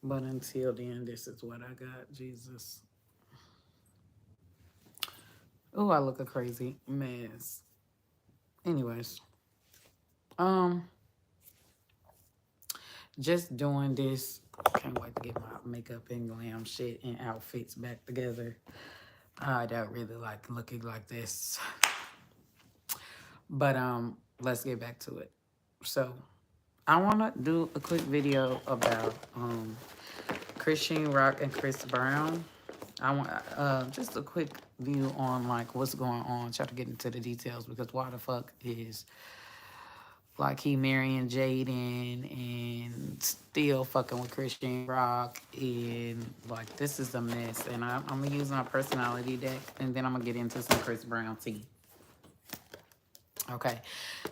But until then, this is what I got. Jesus. Oh, I look a crazy mess. Anyways, um, just doing this. Can't wait to get my makeup and glam shit and outfits back together. I don't really like looking like this. But let's get back to it. So I wanna do a quick video about Christian Rock and Chris Brown. I want just a quick view on like what's going on. Try to get into the details because why the fuck is like he marrying Jaden and still fucking with Christian Rock and like this is a mess. And I'm gonna use my personality deck and then I'm gonna get into some Chris Brown tea. Okay,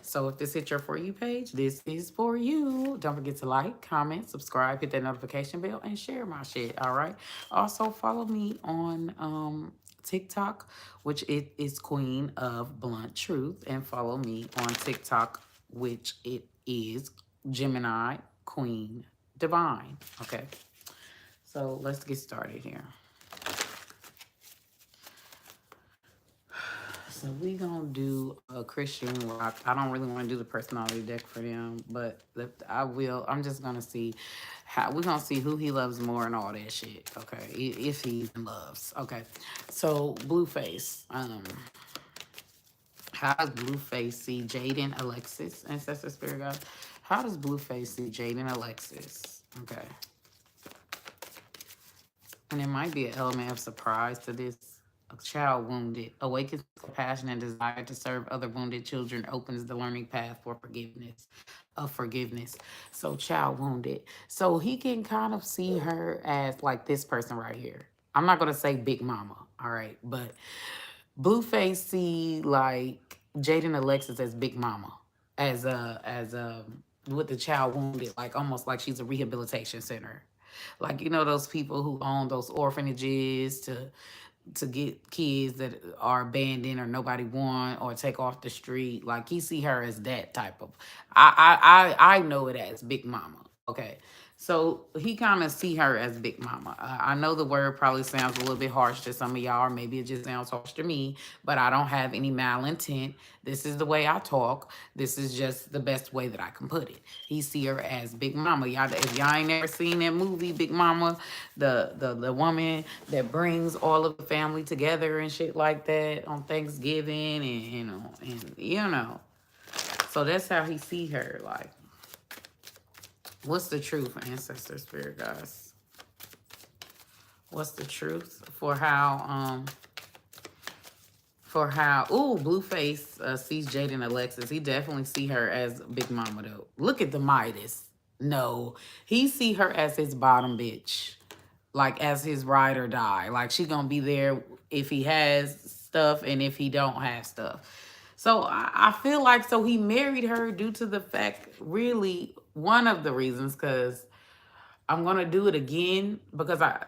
so if this hit your For You page, this is for you. Don't forget to like, comment, subscribe, hit that notification bell, and share my shit, all right? Also, follow me on TikTok, which it is Queen of Blunt Truth, and follow me on TikTok, which it is Gemini Queen Divine, okay? So let's get started here. So we gonna do a Christian Rock. I don't really want to do the personality deck for them, but I will. I'm just gonna see how we're gonna see who he loves more and all that shit. Okay, if he even loves. Okay, so Blueface. How does Blueface see Jaden Alexis, Ancestor Spirit God? How does Blueface see Jaden Alexis? Okay, and there might be an element of surprise to this. A child wounded awakens compassion and desire to serve other wounded children, opens the learning path for forgiveness of forgiveness. So child wounded. So he can kind of see her as like this person right here. I'm not gonna say Big Mama, all right, but Blueface see like Jaden Alexis as Big Mama, as with the child wounded, like almost like she's a rehabilitation center. Like you know those people who own those orphanages to get kids that are abandoned or nobody want or take off the street. Like he see her as that type of. I know it as Big Mama. Okay, so he kind of see her as Big Mama. I know the word probably sounds a little bit harsh to some of y'all, or maybe it just sounds harsh to me. But I don't have any malintent. This is the way I talk. This is just the best way that I can put it. He see her as Big Mama. Y'all, if y'all ain't never seen that movie, Big Mama, the woman that brings all of the family together and shit like that on Thanksgiving and you know. So that's how he see her. Like, what's the truth, ancestor spirit guys? What's the truth for how ooh Blueface sees Jaden Alexis. He definitely see her as Big Mama though. Look at the Midas. No, he see her as his bottom bitch, like as his ride or die. Like she gonna be there if he has stuff and if he don't have stuff. So I feel like so he married her due to the fact, really one of the reasons, because I'm gonna do it again because I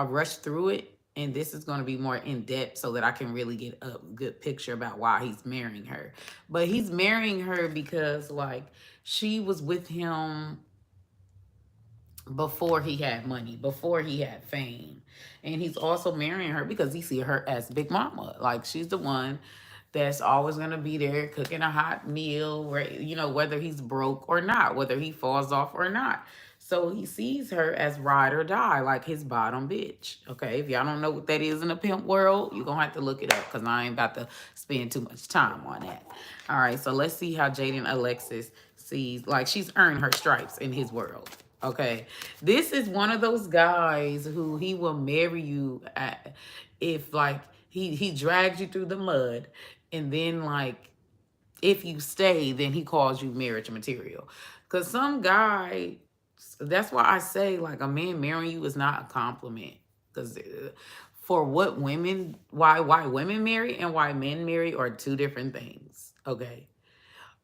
rushed through it, and this is gonna be more in depth so that I can really get a good picture about why he's marrying her. But he's marrying her because like she was with him before he had money, before he had fame. And he's also marrying her because he see her as Big Mama. Like she's the one that's always gonna be there cooking a hot meal, right? You know, whether he's broke or not, whether he falls off or not. So he sees her as ride or die, like his bottom bitch. Okay, if y'all don't know what that is in the pimp world, you're gonna have to look it up because I ain't about to spend too much time on that. All right, so let's see how Jaden Alexis sees, like she's earned her stripes in his world. Okay, this is one of those guys who he will marry you if like he drags you through the mud, and then like if you stay, then he calls you marriage material. Cause some guy, that's why I say like a man marrying you is not a compliment. Cause for what women, why women marry and why men marry are two different things. Okay,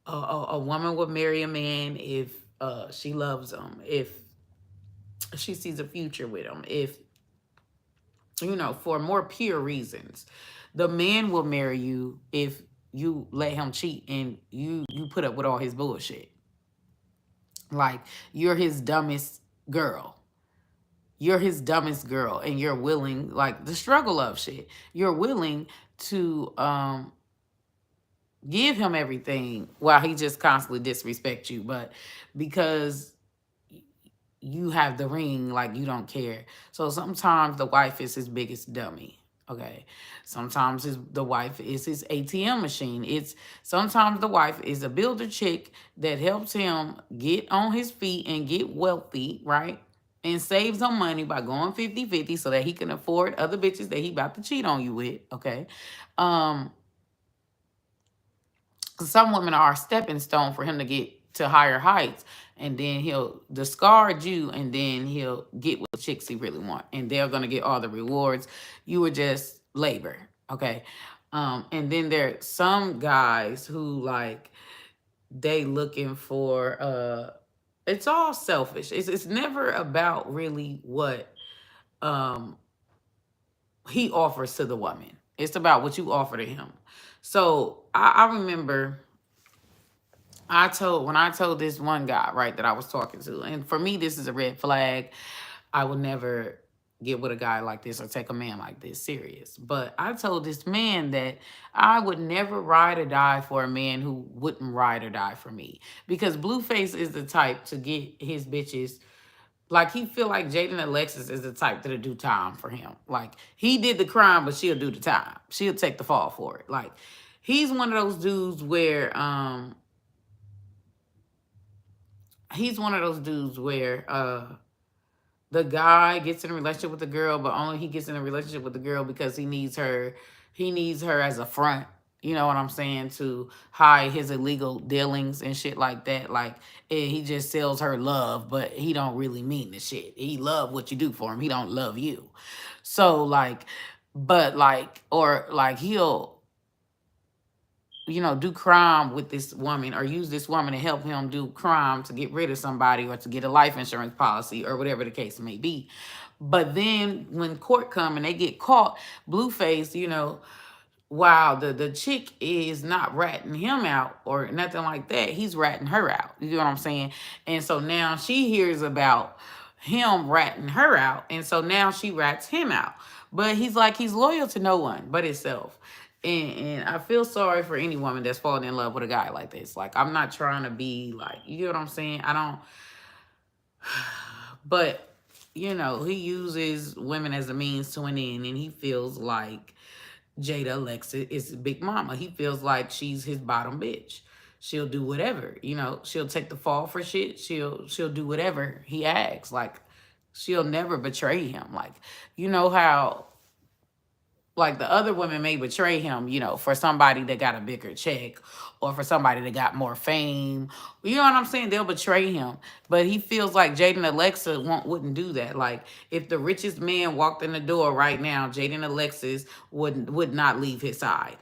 a woman would marry a man if she loves him, if she sees a future with him, if you know, for more pure reasons. The man will marry you if you let him cheat and you put up with all his bullshit. Like you're his dumbest girl. you're his dumbest girl and you're willing, like the struggle of shit, you're willing to give him everything while he just constantly disrespects you. But because you have the ring, like you don't care. So sometimes the wife is his biggest dummy. Okay. Sometimes the wife is his ATM machine. It's sometimes the wife is a builder chick that helps him get on his feet and get wealthy, right? And saves him money by going 50-50 so that he can afford other bitches that he about to cheat on you with. Okay. Um, some women are a stepping stone for him to get to higher heights, and then he'll discard you, and then he'll get with the chicks he really want, and they're gonna get all the rewards. You were just labor. Okay. And then there are some guys who, like, they looking for it's all selfish. It's never about really what um he offers to the woman. It's about what you offer to him. So I remember when I told this one guy, right, that I was talking to, and for me, this is a red flag. I would never get with a guy like this or take a man like this serious. But I told this man that I would never ride or die for a man who wouldn't ride or die for me. Because Blueface is the type to get his bitches, like, he feel like Jaden Alexis is the type that'll do time for him. Like, he did the crime, but she'll do the time. She'll take the fall for it. Like, he's one of those dudes where the guy gets in a relationship with the girl, but only he gets in a relationship with the girl because he needs her. He needs her as a front. You know what I'm saying? To hide his illegal dealings and shit like that. Like, he just sells her love, but he don't really mean the shit. He love what you do for him. He don't love you. So, like, but like, or like he'll, do crime with this woman or use this woman to help him do crime to get rid of somebody or to get a life insurance policy or whatever the case may be. But then when court come and they get caught, Blueface, while the chick is not ratting him out or nothing like that, he's ratting her out. You know what I'm saying? And so now she hears about him ratting her out, and so now she rats him out. But he's like, he's loyal to no one but himself. And I feel sorry for any woman that's falling in love with a guy like this. Like, I'm not trying to be like, you know what I'm saying? I don't, but, he uses women as a means to an end, and he feels like Jada Alexis is Big Mama. He feels like she's his bottom bitch. She'll do whatever, she'll take the fall for shit. She'll do whatever he asks. Like, she'll never betray him. Like, how, like, the other women may betray him, for somebody that got a bigger check or for somebody that got more fame. You know what I'm saying? They'll betray him. But he feels like Jaden Alexa wouldn't do that. Like, if the richest man walked in the door right now, Jaden Alexis would not leave his side.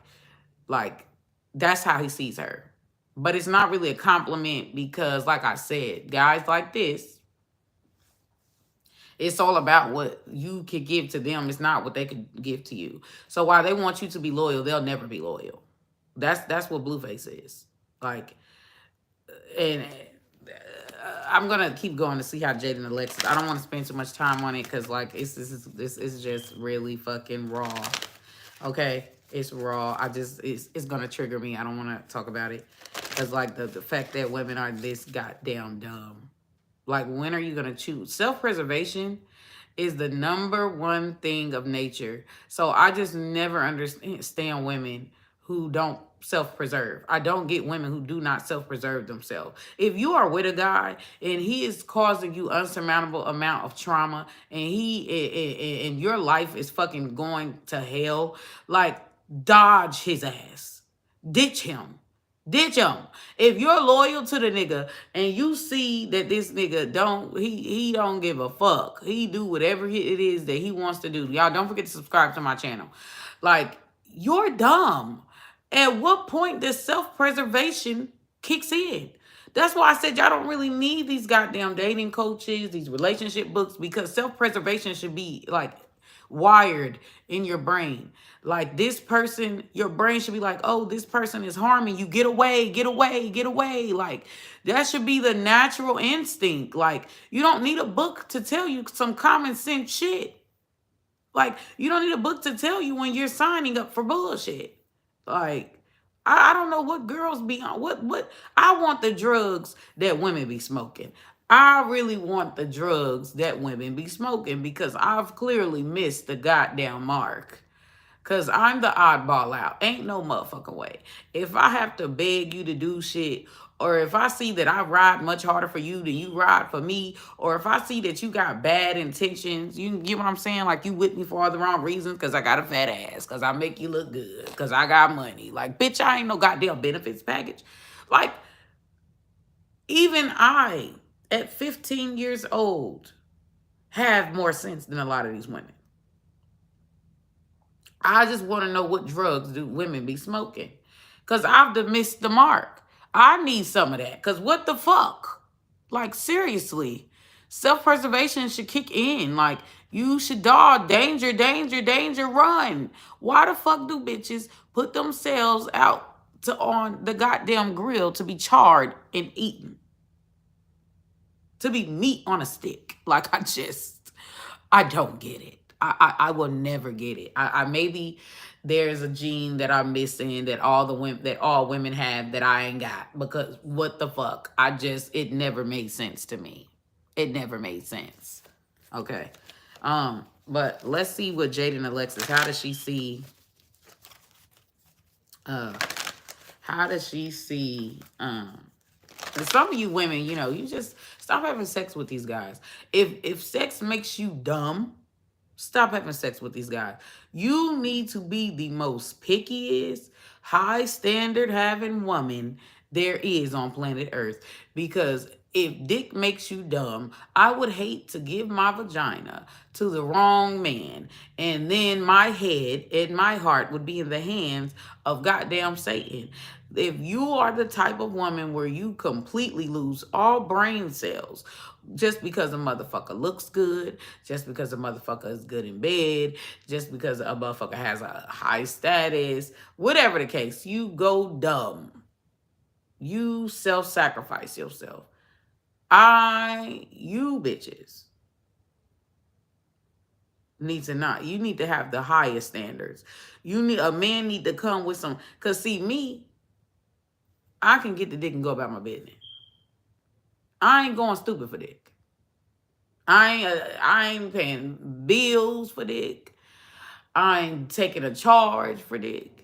Like, that's how he sees her. But it's not really a compliment because, like I said, guys like this, it's all about what you could give to them. It's not what they could give to you. So while they want you to be loyal, they'll never be loyal. That's what Blueface is. Like, and I'm gonna keep going to see how Jaden Alexis. I don't want to spend too much time on it because, like, this is just really fucking raw. Okay, it's raw. It's gonna trigger me. I don't want to talk about it because, like, the fact that women are this goddamn dumb. Like, when are you going to choose? Self-preservation is the #1 thing of nature. So I just never understand women who don't self-preserve. I don't get women who do not self-preserve themselves. If you are with a guy and he is causing you unsurmountable amount of trauma and your life is fucking going to hell, like, dodge his ass. Ditch him. Ditch him. If you're loyal to the nigga and you see that this nigga he don't give a fuck. He do whatever it is that he wants to do. Y'all don't forget to subscribe to my channel. Like, you're dumb. At what point does self-preservation kicks in? That's why I said y'all don't really need these goddamn dating coaches, these relationship books, because self-preservation should be like, wired in your brain. Like this person, your brain should be like, oh, this person is harming you. Get away, get away, get away. Like that should be the natural instinct. Like you don't need a book to tell you some common sense shit. Like you don't need a book to tell you when you're signing up for bullshit. Like I don't know what girls be on. What I want the drugs that women be smoking. I really want the drugs that women be smoking because I've clearly missed the goddamn mark. Cause I'm the oddball out. Ain't no motherfucking way. If I have to beg you to do shit, or if I see that I ride much harder for you than you ride for me, or if I see that you got bad intentions, you get what I'm saying? Like you with me for all the wrong reasons, cause I got a fat ass, cause I make you look good, cause I got money. Like, bitch, I ain't no goddamn benefits package. Like, even I, at 15 years old, have more sense than a lot of these women. I just want to know what drugs do women be smoking. Because I've missed the mark. I need some of that. Because what the fuck? Like, seriously. Self-preservation should kick in. Like, you should dog, danger, danger, danger, run. Why the fuck do bitches put themselves out on the goddamn grill to be charred and eaten? To be meat on a stick. Like, I don't get it. I will never get it. I maybe there's a gene that I'm missing that all women have that I ain't got, because what the fuck? It never made sense to me. It never made sense. Okay. But let's see what Jaden Alexis, how does she see some of you women, you just stop having sex with these guys. If sex makes you dumb, stop having sex with these guys. You need to be the most pickiest, high standard having woman there is on planet Earth. Because if dick makes you dumb, I would hate to give my vagina to the wrong man. And then my head and my heart would be in the hands of goddamn Satan. If you are the type of woman where you completely lose all brain cells just because a motherfucker looks good, just because a motherfucker is good in bed, just because a motherfucker has a high status, whatever the case, you go dumb. You self-sacrifice yourself. You bitches you need to have the highest standards. A man need to come with some, cause see me, I can get the dick and go about my business. I ain't going stupid for dick. I ain't paying bills for dick. I ain't taking a charge for dick.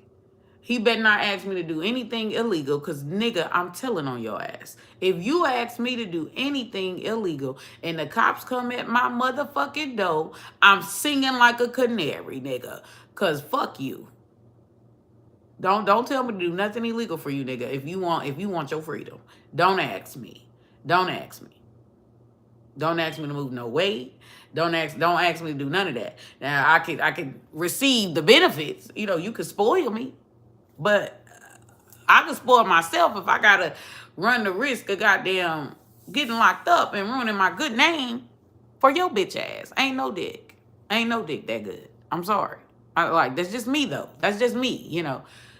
He better not ask me to do anything illegal, because, nigga, I'm telling on your ass. If you ask me to do anything illegal and the cops come at my motherfucking door, I'm singing like a canary, nigga, because fuck you. Don't tell me to do nothing illegal for you, nigga, if you want your freedom. Don't ask me. Don't ask me. Don't ask me to move no weight. Don't ask me to do none of that. Now, I could receive the benefits. You could spoil me. But I can spoil myself if I gotta run the risk of goddamn getting locked up and ruining my good name for your bitch ass. Ain't no dick that good. I'm sorry. That's just me though. That's just me,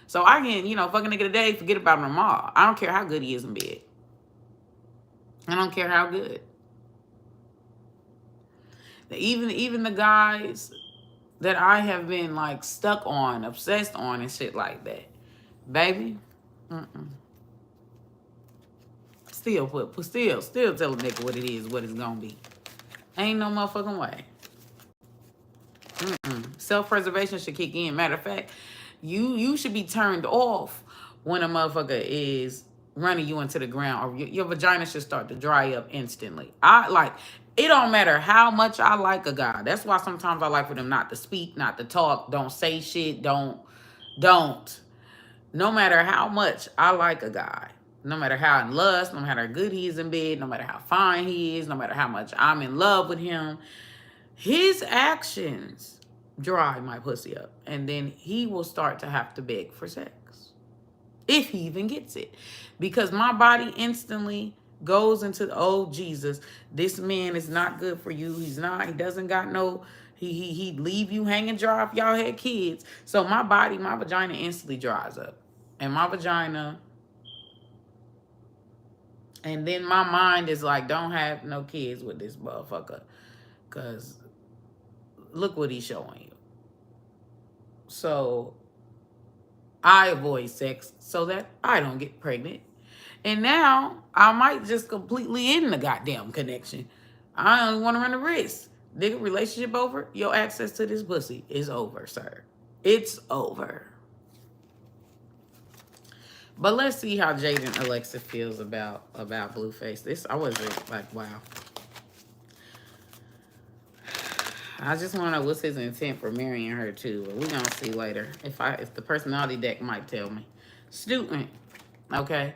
So I can, fucking nigga today, forget about him tomorrow. I don't care how good he is in bed. I don't care how good. Even the guys that I have been like stuck on, obsessed on and shit like that. Baby, still tell a nigga what it is, what it's gonna be. Ain't no motherfucking way. Self-preservation should kick in. Matter of fact, you should be turned off when a motherfucker is running you into the ground, or your vagina should start to dry up instantly. It don't matter how much I like a guy. That's why sometimes I like for them not to speak, not to talk, don't say shit, don't. No matter how much I like a guy, no matter how in lust, no matter how good he is in bed, no matter how fine he is, no matter how much I'm in love with him, his actions dry my pussy up. And then he will start to have to beg for sex. If he even gets it. Because my body instantly goes into, oh, Jesus, this man is not good for you. He doesn't got no He'd leave you hanging dry if y'all had kids. So my body, my vagina instantly dries up. And my vagina, and then my mind is like, don't have no kids with this motherfucker. Cause look what he's showing you. So I avoid sex so that I don't get pregnant. And now I might just completely end the goddamn connection. I don't want to run the risk. Nigga, relationship over, your access to this pussy is over, sir. It's over. But let's see how Jaden Alexa feels about Blueface. This, I wasn't like, wow. I just want to know what's his intent for marrying her too. But we're gonna see later. If the personality deck might tell me. Student, okay.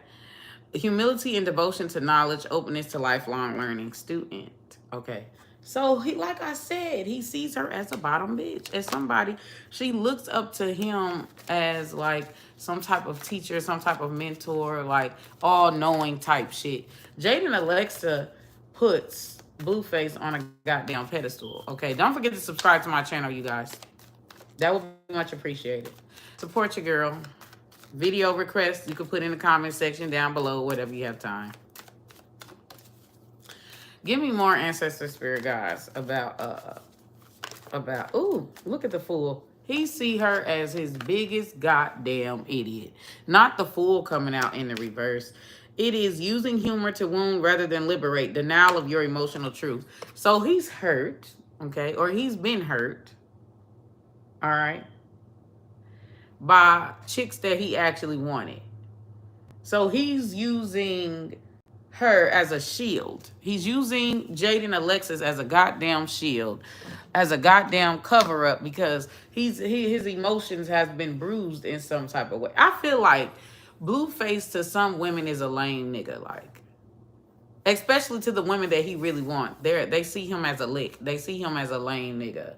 Humility and devotion to knowledge, openness to lifelong learning. Student, okay. So he, like I said, he sees her as a bottom bitch, as somebody. She looks up to him as like some type of teacher, some type of mentor, like all knowing type shit. Jaden Alexa puts Blueface on a goddamn pedestal. Okay, don't forget to subscribe to my channel, you guys. That would be much appreciated. Support your girl. Video requests you can put in the comment section down below, whatever you have time. Give me more ancestor spirit guys about ooh, look at the fool. He see her as his biggest goddamn idiot. Not the fool coming out in the reverse. It is using humor to wound rather than liberate. Denial of your emotional truth. So he's hurt, okay, or he's been hurt, all right, by chicks that he actually wanted. So he's using her as a shield. He's using Jaden Alexis as a goddamn shield, as a goddamn cover up, because his emotions has been bruised in some type of way. I feel like Blueface to some women is a lame nigga, like, especially to the women that he really want. They see him as a lick. They see him as a lame nigga.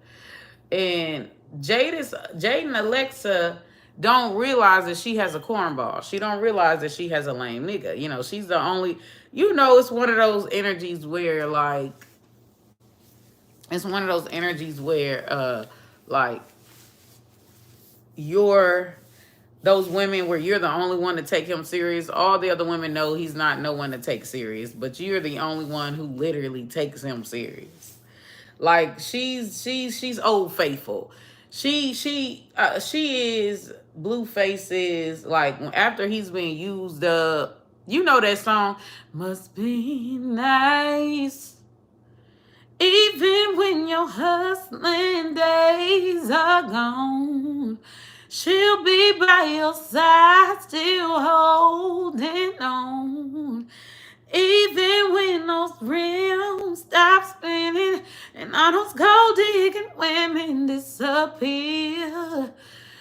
And Jaden Alexa don't realize that she has a cornball. She don't realize that she has a lame nigga. You know, she's the only, you know, it's one of those energies where like, it's one of those energies where like you're those women where you're the only one to take him serious. All the other women know he's not no one to take serious, but you're the only one who literally takes him serious. Like she's old faithful. She is Blueface is like after he's been used up. You know that song, must be nice, even when your hustling days are gone. She'll be by your side, still holding on. Even when those rims stop spinning and all those gold digging women disappear,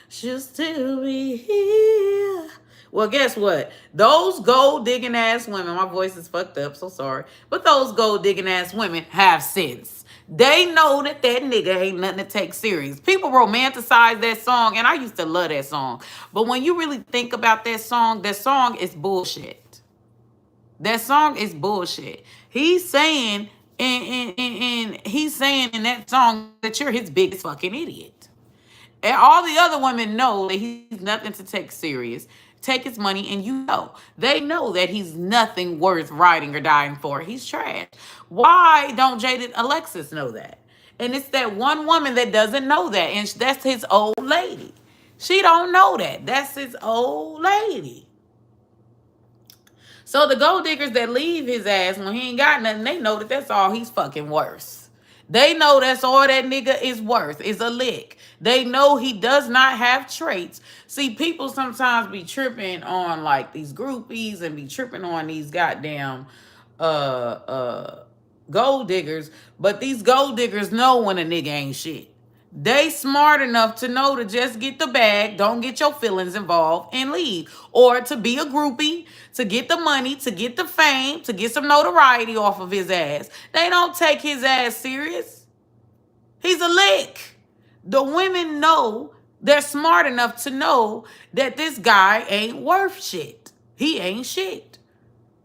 she'll still be here. Well, guess what? Those gold digging ass women, my voice is fucked up, so sorry, but those gold digging ass women have sense. They know that that nigga ain't nothing to take serious. People romanticize that song, and I used to love that song. But when you really think about that song is bullshit. That song is bullshit. He's saying, and he's saying in that song that you're his biggest fucking idiot. And all the other women know that he's nothing to take serious. Take his money, and you know. They know that he's nothing worth riding or dying for. He's trash. Why don't Jaden Alexis know that? And it's that one woman that doesn't know that, and that's his old lady. She don't know that. That's his old lady. So the gold diggers that leave his ass when he ain't got nothing, they know that that's all he's fucking worth. They know that's all that nigga is worth, is a lick. They know he does not have traits. See, people sometimes be tripping on like these groupies and be tripping on these goddamn gold diggers, but these gold diggers know when a nigga ain't shit. They smart enough to know to just get the bag, don't get your feelings involved, and leave. Or to be a groupie, to get the money, to get the fame, to get some notoriety off of his ass. They don't take his ass serious. He's a lick. The women know, they're smart enough to know that this guy ain't worth shit. He ain't shit.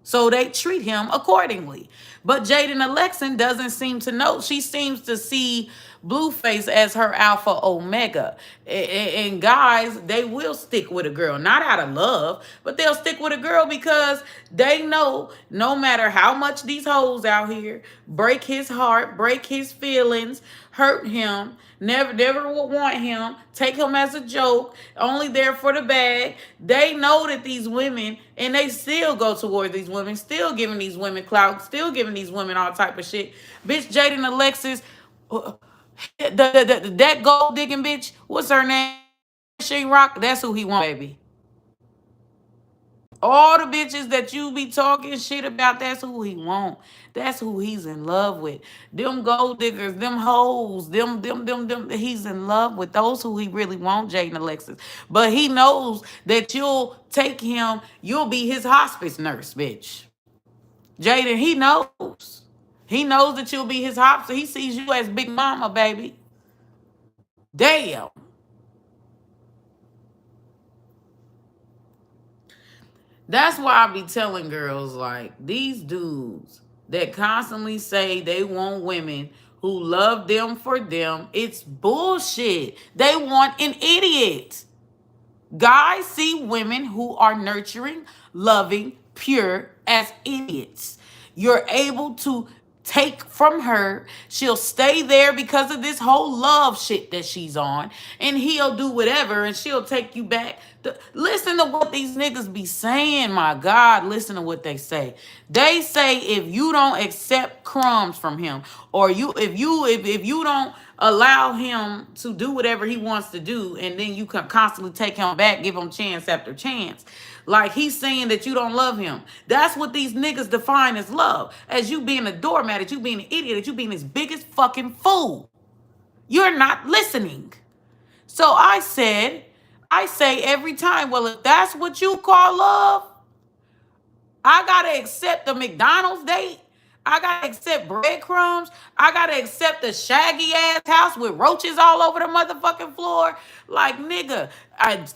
So they treat him accordingly. But Jaden Alexin doesn't seem to know. She seems to see Blueface as her alpha omega. And guys, they will stick with a girl, not out of love, but they'll stick with a girl because they know no matter how much these hoes out here break his heart, break his feelings, hurt him, never will want him, take him as a joke, only there for the bag. They know that these women, and they still go towards these women, still giving these women clout, still giving these women all type of shit. Bitch, Jaden Alexis, that gold digging bitch, what's her name? She Rock, that's who he want, baby. All the bitches that you be talking shit about, that's who he want. That's who he's in love with. Them gold diggers, them hoes, them. He's in love with those who he really want, Jaden Alexis. But he knows that you'll take him, you'll be his hospice nurse, bitch. Jaden, he knows. He knows that you'll be his hospice. He sees you as Big Mama, baby. Damn. That's why I be telling girls like these dudes that constantly say they want women who love them for them. It's bullshit. They want an idiot. Guys see women who are nurturing, loving, pure as idiots. You're able to take from her. She'll stay there because of this whole love shit that she's on. And he'll do whatever and she'll take you back. Listen to what these niggas be saying, my God. Listen to what they say. They say if you don't accept crumbs from him, or if you don't allow him to do whatever he wants to do, and then you can constantly take him back, give him chance after chance. Like he's saying that you don't love him. That's what these niggas define as love. As you being a doormat, as you being an idiot, as you being his biggest fucking fool. You're not listening. So I say every time, well, if that's what you call love, I gotta accept the McDonald's date. I gotta accept breadcrumbs. I gotta accept the shaggy ass house with roaches all over the motherfucking floor. Like, nigga,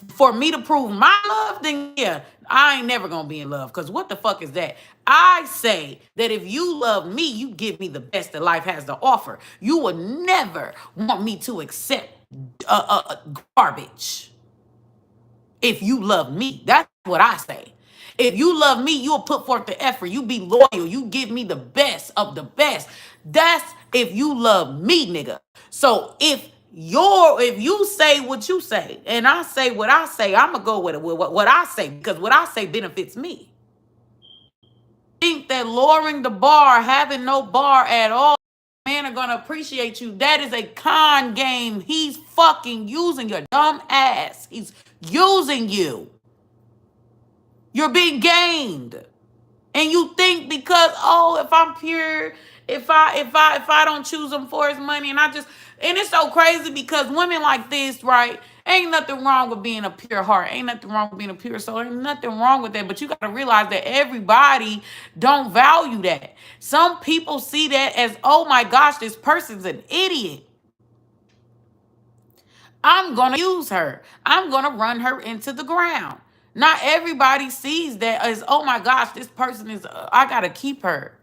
for me to prove my love, then yeah, I ain't never gonna be in love. Cause what the fuck is that? I say that if you love me, you give me the best that life has to offer. You would never want me to accept garbage. If you love me, that's what I say. If you love me, you'll put forth the effort. You be loyal. You give me the best of the best. That's if you love me, nigga. So if you say what you say and I say what I say, I'm gonna go with it with what I say because what I say benefits me. Think that lowering the bar, having no bar at all, men are gonna appreciate you. That is a con game. He's fucking using your dumb ass. He's using you. You're being gamed. And you think because, oh, if I'm pure, if I don't choose him for his money, and it's so crazy because women like this, right? Ain't nothing wrong with being a pure heart. Ain't nothing wrong with being a pure soul. Ain't nothing wrong with that. But you gotta realize that everybody don't value that. Some people see that as, oh my gosh, this person's an idiot. I'm going to use her. I'm going to run her into the ground. Not everybody sees that as, oh my gosh, this person is, I got to keep her.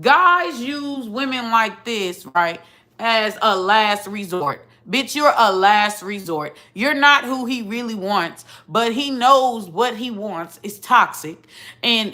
Guys use women like this, right, as a last resort. Bitch, you're a last resort. You're not who he really wants, but he knows what he wants is toxic. And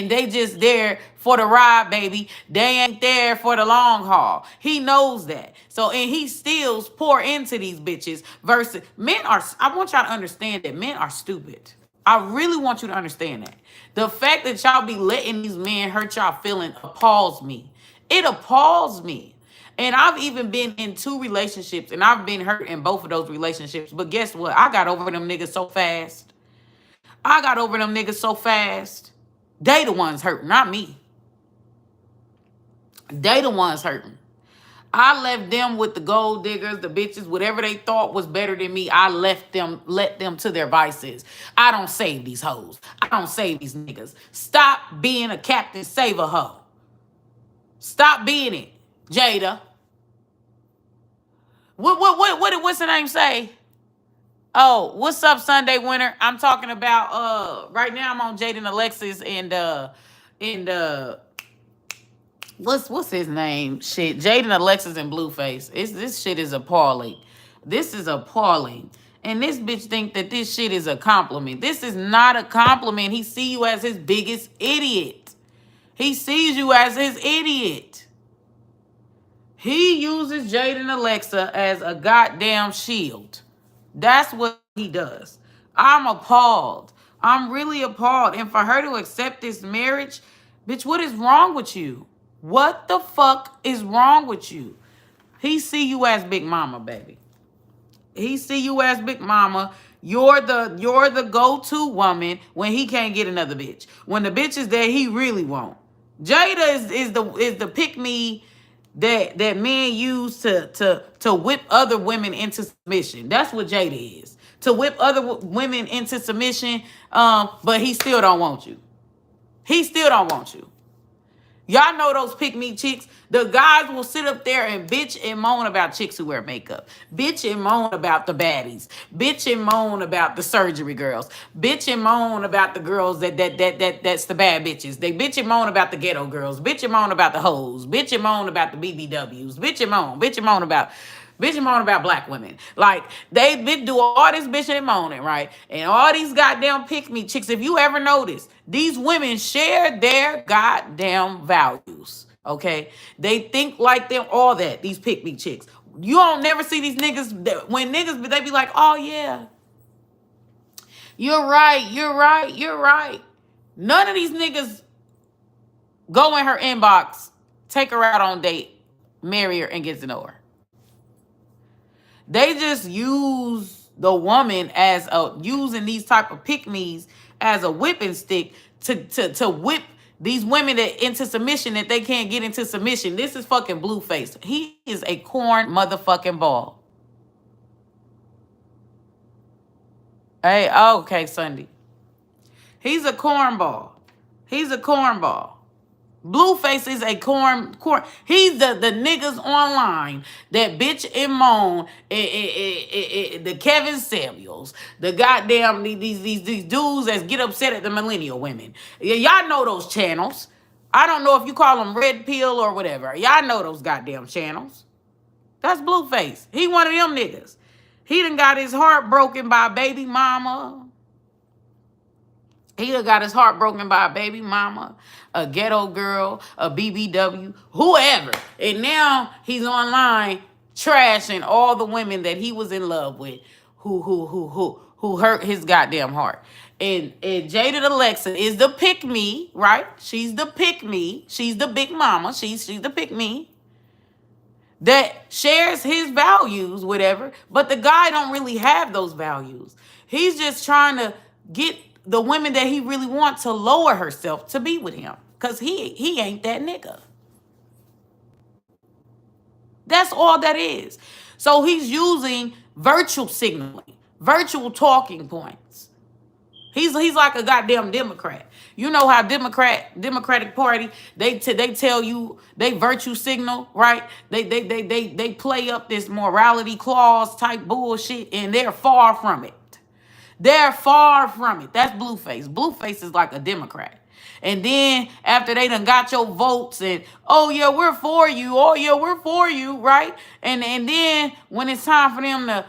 they just there for the ride, baby. They ain't there for the long haul. He knows that. So, and he still pour into these bitches versus men are, I want y'all to understand that men are stupid. I really want you to understand that. The fact that y'all be letting these men hurt y'all feeling appalls me. It appalls me. And I've even been in 2 relationships and I've been hurt in both of those relationships. But guess what? I got over them niggas so fast. I got over them niggas so fast. They the ones hurting, not me. They the ones hurting. I left them with the gold diggers, the bitches, whatever they thought was better than me. I let them to their vices. I don't save these hoes. I don't save these niggas. Stop being a captain, save a hoe. Stop being it, Jada. What's the name say? Oh, what's up, Sunday winner? I'm talking about right now I'm on Jaden Alexis and what's his name? Shit, Jaden, Alexis, and Blueface. This shit is appalling. This is appalling. And this bitch think that this shit is a compliment. This is not a compliment. He see you as his biggest idiot. He sees you as his idiot. He uses Jaden Alexa as a goddamn shield. That's what he does. I'm appalled. I'm really appalled. And for her to accept this marriage, bitch, what is wrong with you? What the fuck is wrong with you? He see you as Big Mama, baby. He see you as Big Mama. You're the go-to woman when he can't get another bitch. When the bitch is there, he really won't. Jada is the pick me that men use to whip other women into submission. That's what Jada is. To whip other women into submission, but he still don't want you. He still don't want you. Y'all know those pick me chicks. The guys will sit up there and bitch and moan about chicks who wear makeup. Bitch and moan about the baddies. Bitch and moan about the surgery girls. Bitch and moan about the girls that's the bad bitches. They bitch and moan about the ghetto girls. Bitch and moan about the hoes. Bitch and moan about the BBWs. Bitch and moan. Bitch and moan about black women. Like, they do all this bitching and moaning, right? And all these goddamn pick-me chicks, if you ever notice, these women share their goddamn values, okay? They think like them, all that, these pick-me chicks. You don't never see these niggas, when niggas, they be like, oh, yeah, you're right. None of these niggas go in her inbox, take her out on a date, marry her, and get to know her. They just use the woman as using these type of pick-me's as a whipping stick to whip these women into submission that they can't get into submission. This is fucking Blueface. He is a corn motherfucking ball. Hey, okay, Sunday. He's a cornball. He's a cornball. Blueface is a corn. He's the niggas online that bitch and moan. The Kevin Samuels, the goddamn these dudes that get upset at the millennial women. Y'all know those channels. I don't know if you call them Red Pill or whatever. Y'all know those goddamn channels. That's Blueface. He one of them niggas. He done got his heart broken by a baby mama. He done got his heart broken by a baby mama, a ghetto girl, a BBW, whoever. And now he's online trashing all the women that he was in love with who hurt his goddamn heart. And Jada Alexa is the pick me, right? She's the pick me. She's the big mama. She's the pick me that shares his values, whatever. But the guy don't really have those values. He's just trying to get the women that he really wants to lower herself to be with him. Because he ain't that nigga. That's all that is. So he's using virtual signaling, virtual talking points. He's like a goddamn Democrat. You know how Democratic Party, they tell you, they virtue signal, right? They play up this morality clause type bullshit, and they're far from it. They're far from it. That's Blueface. Blueface is like a Democrat. And then after they done got your votes and, oh yeah, we're for you. Oh yeah, we're for you, right? And then when it's time for them to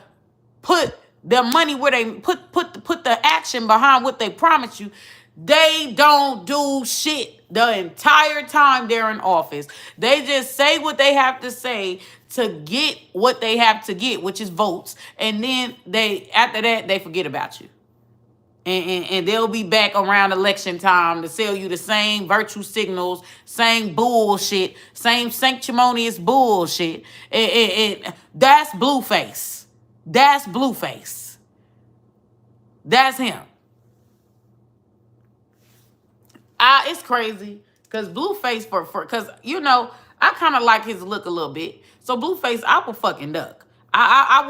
put their money where they put the action behind what they promised you, they don't do shit the entire time they're in office. They just say what they have to say to get what they have to get, which is votes. And then after that, they forget about you. And they'll be back around election time to sell you the same virtue signals, same bullshit, same sanctimonious bullshit. That's Blueface. That's Blueface. That's him. It's crazy because Blueface because I kind of like his look a little bit. So Blueface, I would fucking duck. I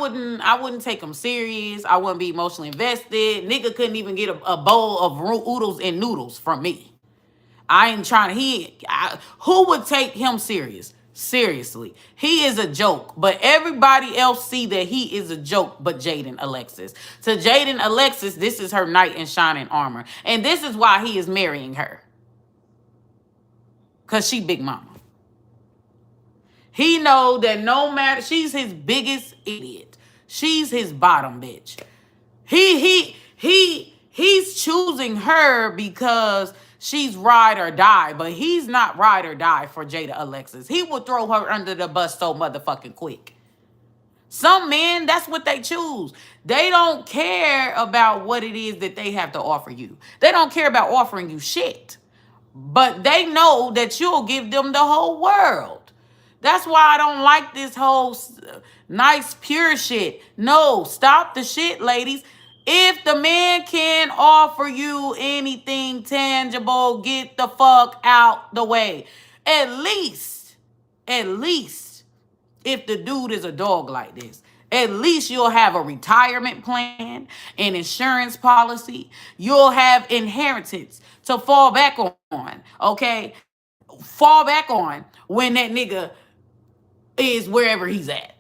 wouldn't take him serious. I wouldn't be emotionally invested. Nigga couldn't even get a bowl of oodles and noodles from me. I ain't trying to. Who would take him serious? Seriously, he is a joke, but everybody else see that he is a joke but Jaden Alexis. To Jaden Alexis, this is her knight in shining armor. And this is why he is marrying her. Because she big mama. He know that no matter, she's his biggest idiot. She's his bottom bitch. He's choosing her because she's ride or die, but he's not ride or die for Jada Alexis. He will throw her under the bus so motherfucking quick. Some men, that's what they choose. They don't care about what it is that they have to offer you. They don't care about offering you shit. But they know that you'll give them the whole world. That's why I don't like this whole nice, pure shit. No, stop the shit, ladies. If the man can't offer you anything tangible, get the fuck out the way. At least, if the dude is a dog like this, at least you'll have a retirement plan, an insurance policy. You'll have inheritance to fall back on, okay? Fall back on when that nigga is wherever he's at.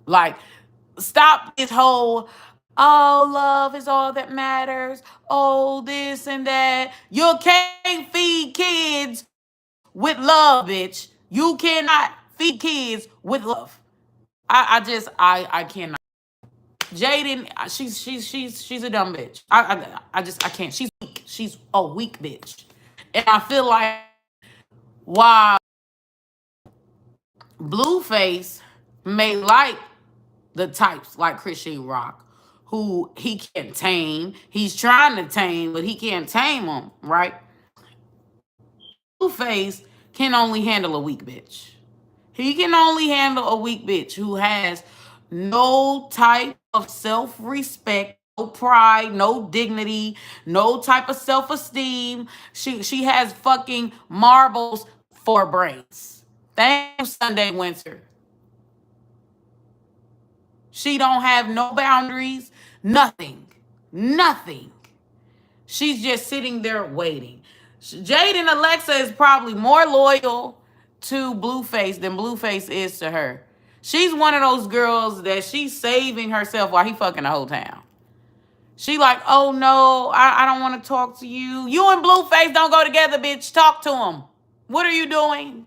Like, stop this whole, oh, love is all that matters. Oh, this and that. You can't feed kids with love, bitch. You cannot feed kids with love. I cannot. Jaden, she's a dumb bitch. I can't. She's weak. She's a weak bitch. And I feel like while Blueface may like the types like Chrisean Rock, who he can't tame. He's trying to tame, but he can't tame them, right? Blueface can only handle a weak bitch. He can only handle a weak bitch who has no type of self-respect, no pride, no dignity, no type of self-esteem. She has fucking marbles for brains. Thank you, Sunday Winter. She don't have no boundaries, nothing. Nothing. She's just sitting there waiting. Jade and Alexa is probably more loyal to Blueface than Blueface is to her. She's one of those girls that she's saving herself while he fucking the whole town. She like, oh no, I don't want to talk to you. You and Blueface don't go together, bitch. Talk to him. What are you doing?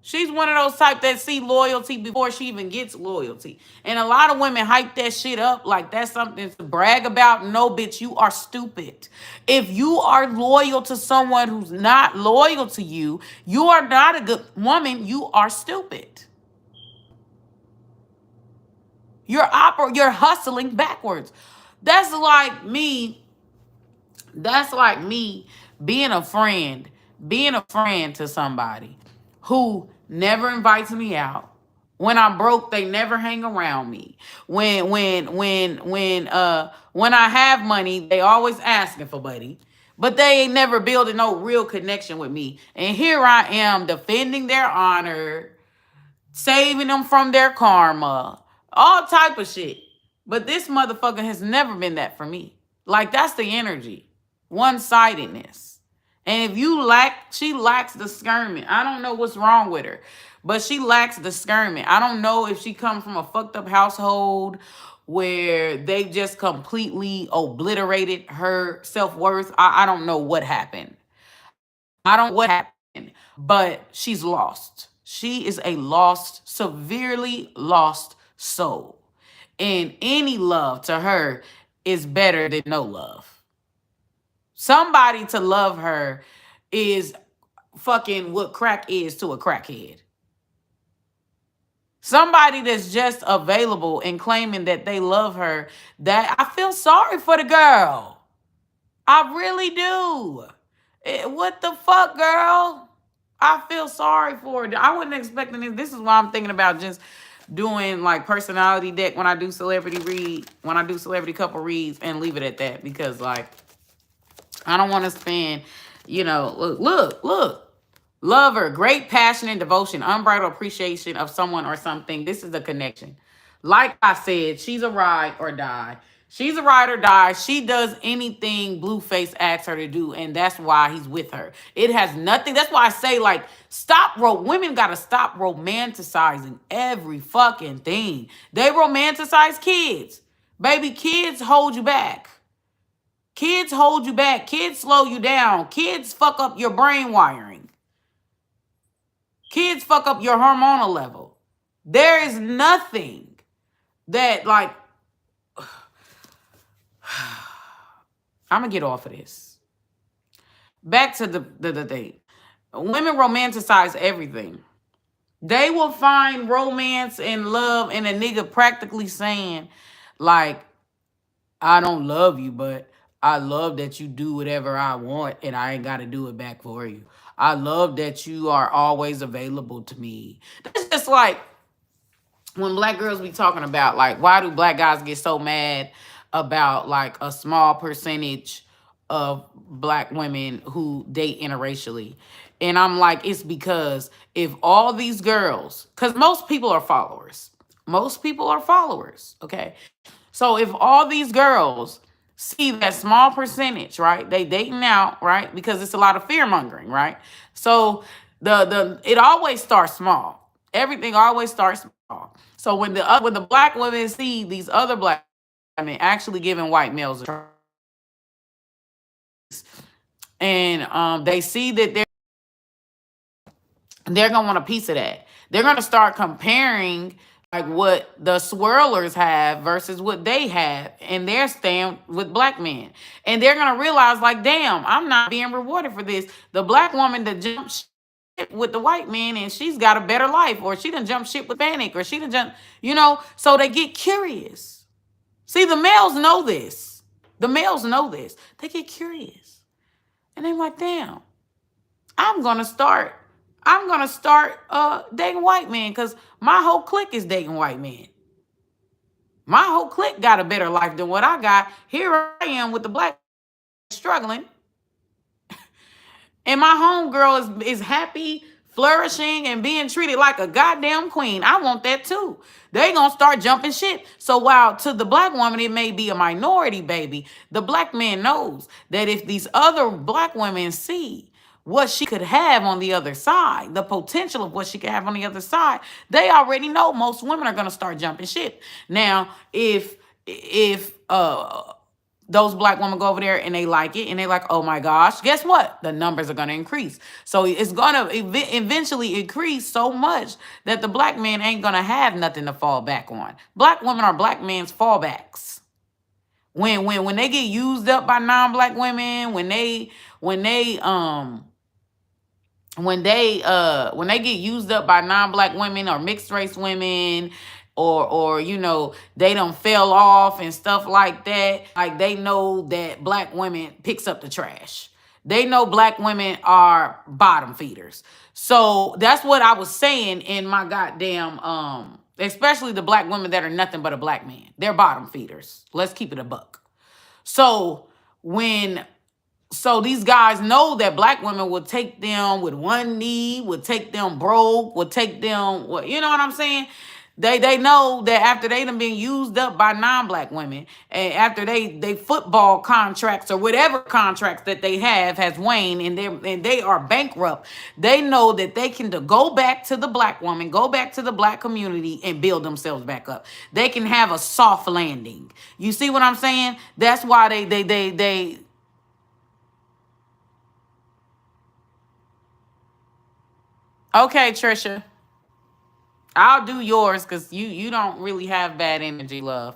She's one of those type that see loyalty before she even gets loyalty. And a lot of women hype that shit up like that's something to brag about. No, bitch, you are stupid. If you are loyal to someone who's not loyal to you, you are not a good woman. You are stupid. You're hustling backwards. That's like me. That's like me being a friend to somebody who never invites me out. When I'm broke, they never hang around me. When I have money, they always asking for money. But they ain't never building no real connection with me. And here I am defending their honor, saving them from their karma, all type of shit. But this motherfucker has never been that for me. Like, that's the energy. One-sidedness. And if she lacks discernment. I don't know what's wrong with her, but she lacks discernment. I don't know if she comes from a fucked up household where they just completely obliterated her self-worth. I don't know what happened. I don't know what happened, but she's lost. She is a lost, severely lost soul. And any love to her is better than no love. Somebody to love her is fucking what crack is to a crackhead. Somebody that's just available and claiming that they love her, that I feel sorry for the girl. I really do. What the fuck, girl? I feel sorry for her. I wasn't expecting this. This is why I'm thinking about just doing like personality deck when I do celebrity couple reads and leave it at that, because like I don't want to spend, look. Love her, great passion and devotion, unbridled appreciation of someone or something. This is the connection. Like I said, she's a ride or die. She's a ride or die. She does anything Blueface asks her to do, and that's why he's with her. It has nothing. That's why I say, like, women got to stop romanticizing every fucking thing. They romanticize kids. Baby, kids hold you back. Kids hold you back. Kids slow you down. Kids fuck up your brain wiring. Kids fuck up your hormonal level. There is nothing that, like, I'm gonna get off of this. Back to the date. Women romanticize everything. They will find romance and love in a nigga practically saying, like, I don't love you, but I love that you do whatever I want and I ain't got to do it back for you. I love that you are always available to me. That's just like when black girls be talking about, like, why do black guys get so mad about, like, a small percentage of black women who date interracially? And I'm like, it's because if all these girls, because most people are followers. Most people are followers, okay? So if all these girls see that small percentage, right? They dating out, right? Because it's a lot of fear mongering, right? So the it always starts small. Everything always starts small. So when the black women see these other black women actually giving white males a try, and they see that they're gonna want a piece of that. They're gonna start comparing, like, what the swirlers have versus what they have, and they're staying with black men. And they're gonna realize, like, damn, I'm not being rewarded for this. The black woman that jumped ship with the white man and she's got a better life, or she done jumped ship with Panic, or she done jump, so they get curious. See, the males know this. The males know this. They get curious. And they're like, damn, I'm gonna start dating white men, because my whole clique is dating white men. My whole clique got a better life than what I got. Here I am with the black struggling, and my homegirl is happy, flourishing, and being treated like a goddamn queen. I want that too. They gonna start jumping ship. So while to the black woman it may be a minority, baby, the black man knows that if these other black women see what she could have on the other side, the potential of what she could have on the other side, they already know most women are gonna start jumping ship. Now, if those black women go over there and they like it and they like, oh my gosh, guess what? The numbers are going to increase. So it's going to eventually increase so much that the black man ain't going to have nothing to fall back on. Black women are black men's fallbacks. When they get used up by non-black women, when they get used up by non-black women or mixed race women, or they done fell off and stuff like that, like, they know that black women picks up the trash. They know black women are bottom feeders. So that's what I was saying in my goddamn especially the black women that are nothing but a black man. They're bottom feeders. Let's keep it a buck. So these guys know that black women will take them with one knee, will take them broke, will take them, you know what I'm saying? They know that after they done been used up by non-black women, and after they football contracts or whatever contracts that they have has waned, and they are bankrupt, they know that they can go back to the black woman, go back to the black community, and build themselves back up. They can have a soft landing. You see what I'm saying? That's why they Okay, Trisha. I'll do yours because you don't really have bad energy, love.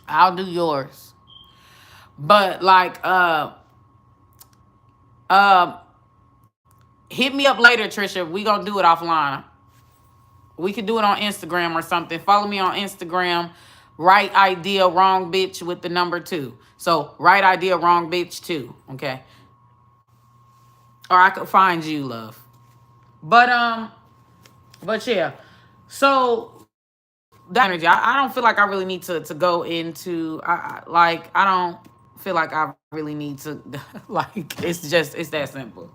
I'll do yours. But, like, uh hit me up later, Trisha. We gonna do it offline. We could do it on Instagram or something. Follow me on Instagram. Right idea, wrong bitch with the number 2. So right idea, wrong bitch 2. Okay. Or I could find you, love. But yeah. So that energy, I don't feel like I really need to go into, I don't feel like I really need to like, it's that simple.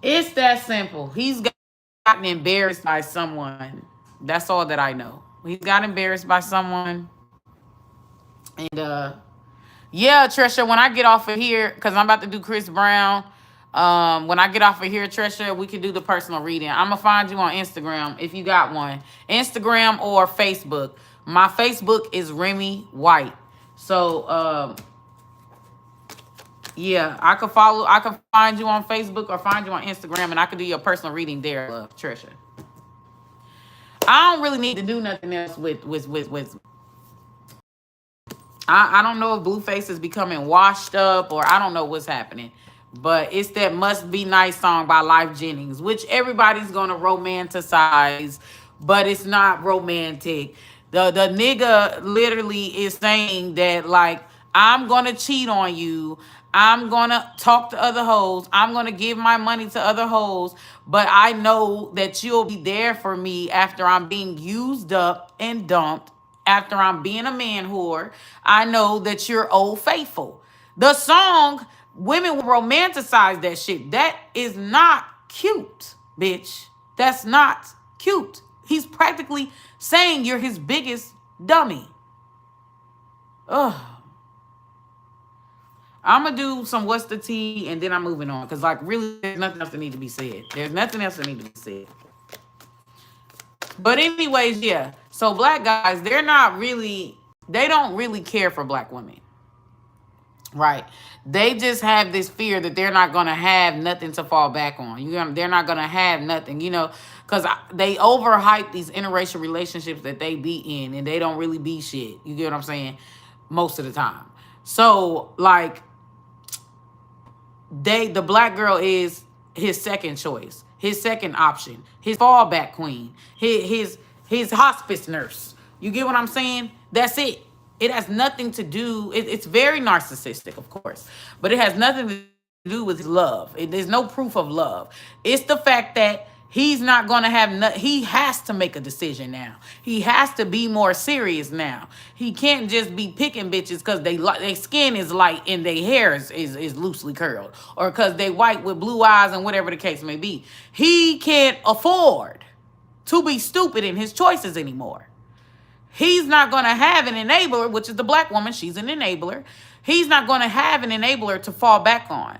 It's that simple. He's gotten embarrassed by someone. That's all that I know. He's got embarrassed by someone. And yeah, Trisha, when I get off of here, because I'm about to do Chris Brown. When I get off of here, Trisha, we can do the personal reading. I'm gonna find you on Instagram if you got one. Instagram or Facebook. My Facebook is Remy White. So Yeah, I could follow. I could find you on Facebook or find you on Instagram, and I could do your personal reading there, love, Trisha. I don't really need to do nothing else with. I don't know if Blueface is becoming washed up or I don't know what's happening. But it's that Must Be Nice song by Life Jennings, which everybody's gonna romanticize, but it's not romantic. The nigga literally is saying that like I'm gonna cheat on you. I'm gonna talk to other hoes. I'm gonna give my money to other hoes, but I know that you'll be there for me after I'm being used up and dumped, after I'm being a man whore. I know that you're old faithful. The song, women will romanticize that shit. That is not cute, bitch. That's not cute. He's practically saying you're his biggest dummy. Ugh. I'm gonna do some what's the tea and then I'm moving on. Cause like really there's nothing else that need to be said. There's nothing else that need to be said. But anyways, yeah. So black guys, they don't really care for black women. Right. They just have this fear that they're not gonna have nothing to fall back on. They're not gonna have nothing, because they overhype these interracial relationships that they be in, and they don't really be shit. You get what I'm saying? Most of the time. So like the black girl is his second choice, his second option, his fallback queen, his hospice nurse. You get what I'm saying? That's it. It has nothing to do. It's very narcissistic, of course, but it has nothing to do with love. There's no proof of love. It's the fact that he's not going to have he has to make a decision now. He has to be more serious now. He can't just be picking bitches because their skin is light and their hair is loosely curled, or because they white with blue eyes and whatever the case may be. He can't afford to be stupid in his choices anymore. He's not going to have an enabler, which is the black woman. She's an enabler. He's not going to have an enabler to fall back on.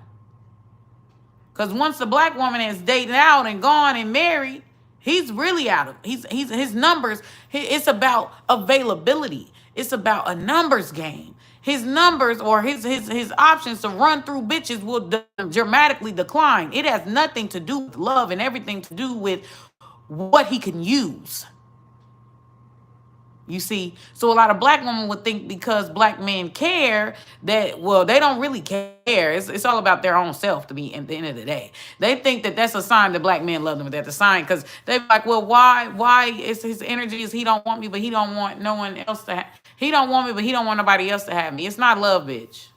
Because once the black woman is dating out and gone and married, he's really out of his numbers. It's about availability. It's about a numbers game. His numbers or his options to run through bitches will dramatically decline. It has nothing to do with love and everything to do with what he can use. You see, so a lot of black women would think because black men care that, well, they don't really care. It's all about their own self to be at the end of the day. They think that that's a sign that black men love them. That's a sign because they're like, well, why is his energy is he don't want me, but he don't want no one else to he don't want me, but he don't want nobody else to have me. It's not love, bitch.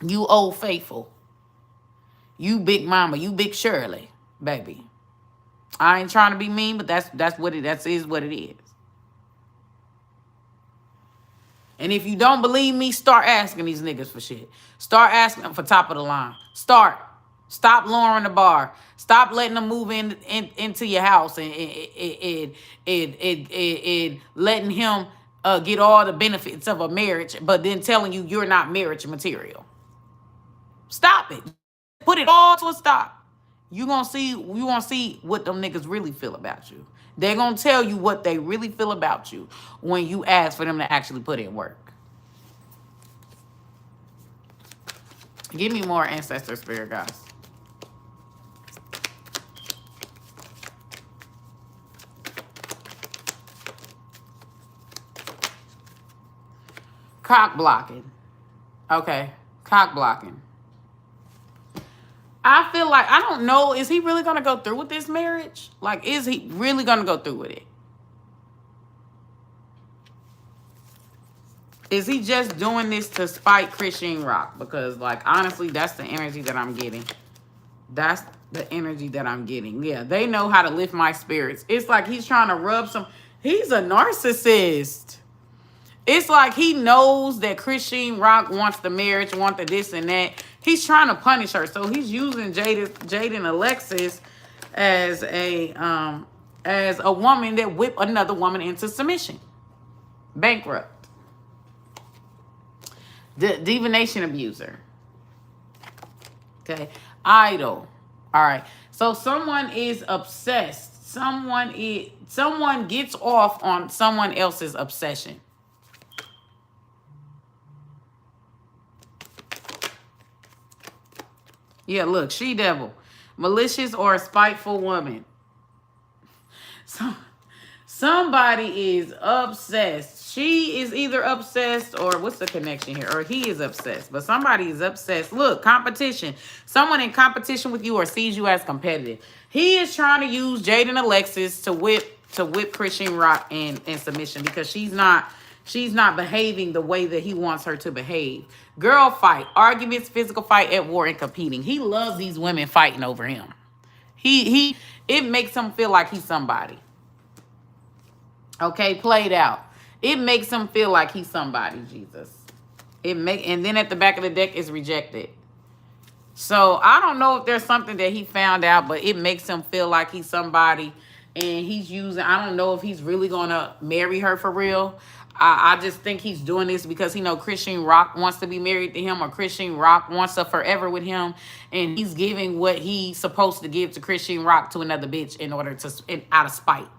You old faithful. You big mama. You big Shirley, baby. I ain't trying to be mean, but that's what it is what it is. And if you don't believe me, start asking these niggas for shit. Start asking them for top of the line. Stop lowering the bar. Stop letting them move into your house and letting him get all the benefits of a marriage, but then telling you you're not marriage material. Stop it. Put it all to a stop. You gonna see what them niggas really feel about you. They're gonna tell you what they really feel about you when you ask for them to actually put in work. Give me more ancestor spirit, guys. Cock blocking. Okay, cock blocking. I feel like, I don't know, is he really going to go through with this marriage? Like, is he really going to go through with it? Is he just doing this to spite Chrisean Rock? Because, like, honestly, that's the energy that I'm getting. That's the energy that I'm getting. Yeah, they know how to lift my spirits. It's like he's trying to rub some... He's a narcissist. It's like he knows that Chrisean Rock wants the marriage, wants the this and that. He's trying to punish her. So he's using Jaden Alexis as a woman that whipped another woman into submission. Bankrupt. Divination abuser. Okay. Idol. All right. So someone is obsessed. Someone gets off on someone else's obsession. Yeah, look, she devil. Malicious or a spiteful woman. So somebody is obsessed. She is either obsessed or what's the connection here? Or he is obsessed. But somebody is obsessed. Look, competition. Someone in competition with you or sees you as competitive. He is trying to use Jade and Alexis to whip Christian Rock in submission because she's not behaving the way that he wants her to behave. Girl fight, arguments, physical fight at war and competing. He loves these women fighting over him. He it makes him feel like he's somebody. Okay, played out. It makes him feel like he's somebody, Jesus. And then at the back of the deck is rejected. So I don't know if there's something that he found out, but it makes him feel like he's somebody. And he's using, I don't know if he's really gonna marry her for real. I just think he's doing this because he know Christian Rock wants to be married to him, or Christian Rock wants to forever with him, and he's giving what he's supposed to give to Christian Rock to another bitch in order to, out of spite.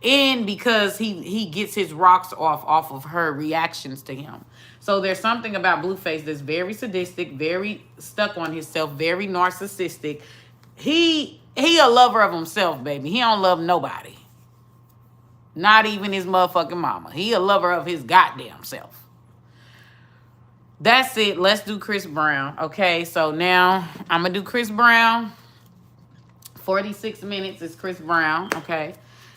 And because he gets his rocks off of her reactions to him. So there's something about Blueface that's very sadistic, very stuck on himself, very narcissistic. He a lover of himself, baby. He don't love nobody. Not even his motherfucking mama. He a lover of his goddamn self. That's it. Let's do Chris Brown. Okay, so now I'm going to do Chris Brown. 46 minutes is Chris Brown. Okay.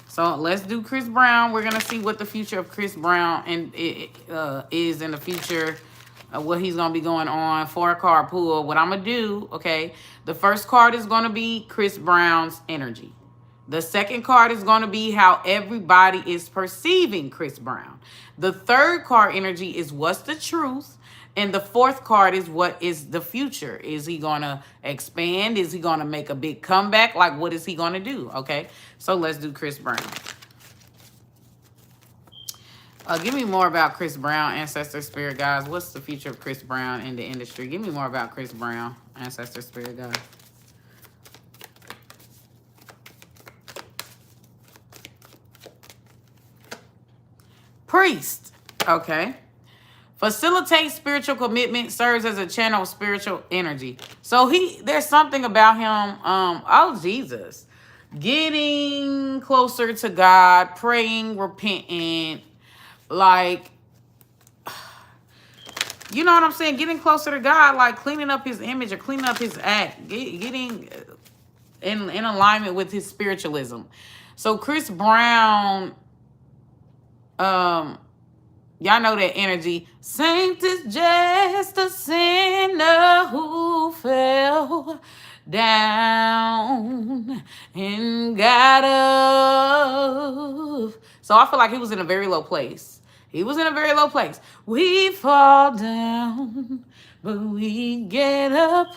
So let's do Chris Brown. We're going to see what the future of Chris Brown is in the future. What he's going to be going on. 4-card pool. What I'm going to do, okay, the first card is going to be Chris Brown's energy. The second card is going to be how everybody is perceiving Chris Brown. The third card energy is what's the truth. And the fourth card is what is the future. Is he going to expand? Is he going to make a big comeback? Like, what is he going to do? Okay, so let's do Chris Brown. Give me more about Chris Brown, Ancestor Spirit Guys. What's the future of Chris Brown in the industry? Give me more about Chris Brown, Ancestor Spirit Guys. Priest. Okay. Facilitates spiritual commitment, serves as a channel of spiritual energy. So there's something about him. Oh, Jesus. Getting closer to God, praying, repenting, like, you know what I'm saying? Getting closer to God, like cleaning up his image or cleaning up his act, getting in alignment with his spiritualism. So Chris Brown, y'all know that energy. Saint is just a sinner who fell down and got up. So I feel like he was in a very low place. He was in a very low place. We fall down, but we get up.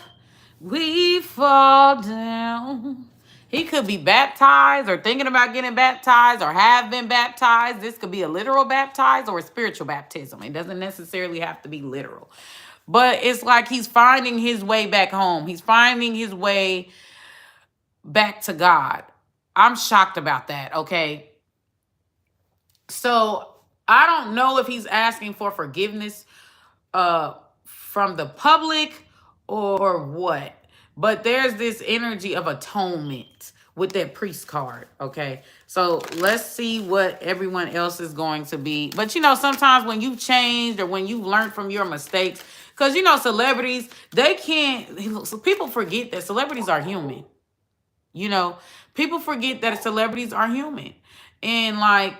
We fall down. He could be baptized or thinking about getting baptized or have been baptized. This could be a literal baptized or a spiritual baptism. It doesn't necessarily have to be literal. But it's like he's finding his way back home. He's finding his way back to God. I'm shocked about that, okay? So I don't know if he's asking for forgiveness from the public or what. But there's this energy of atonement with that priest card, okay? So let's see what everyone else is going to be. But, you know, sometimes when you've changed or when you've learned from your mistakes, because, you know, celebrities, they can't, so people forget that celebrities are human. You know, people forget that celebrities are human. And, like,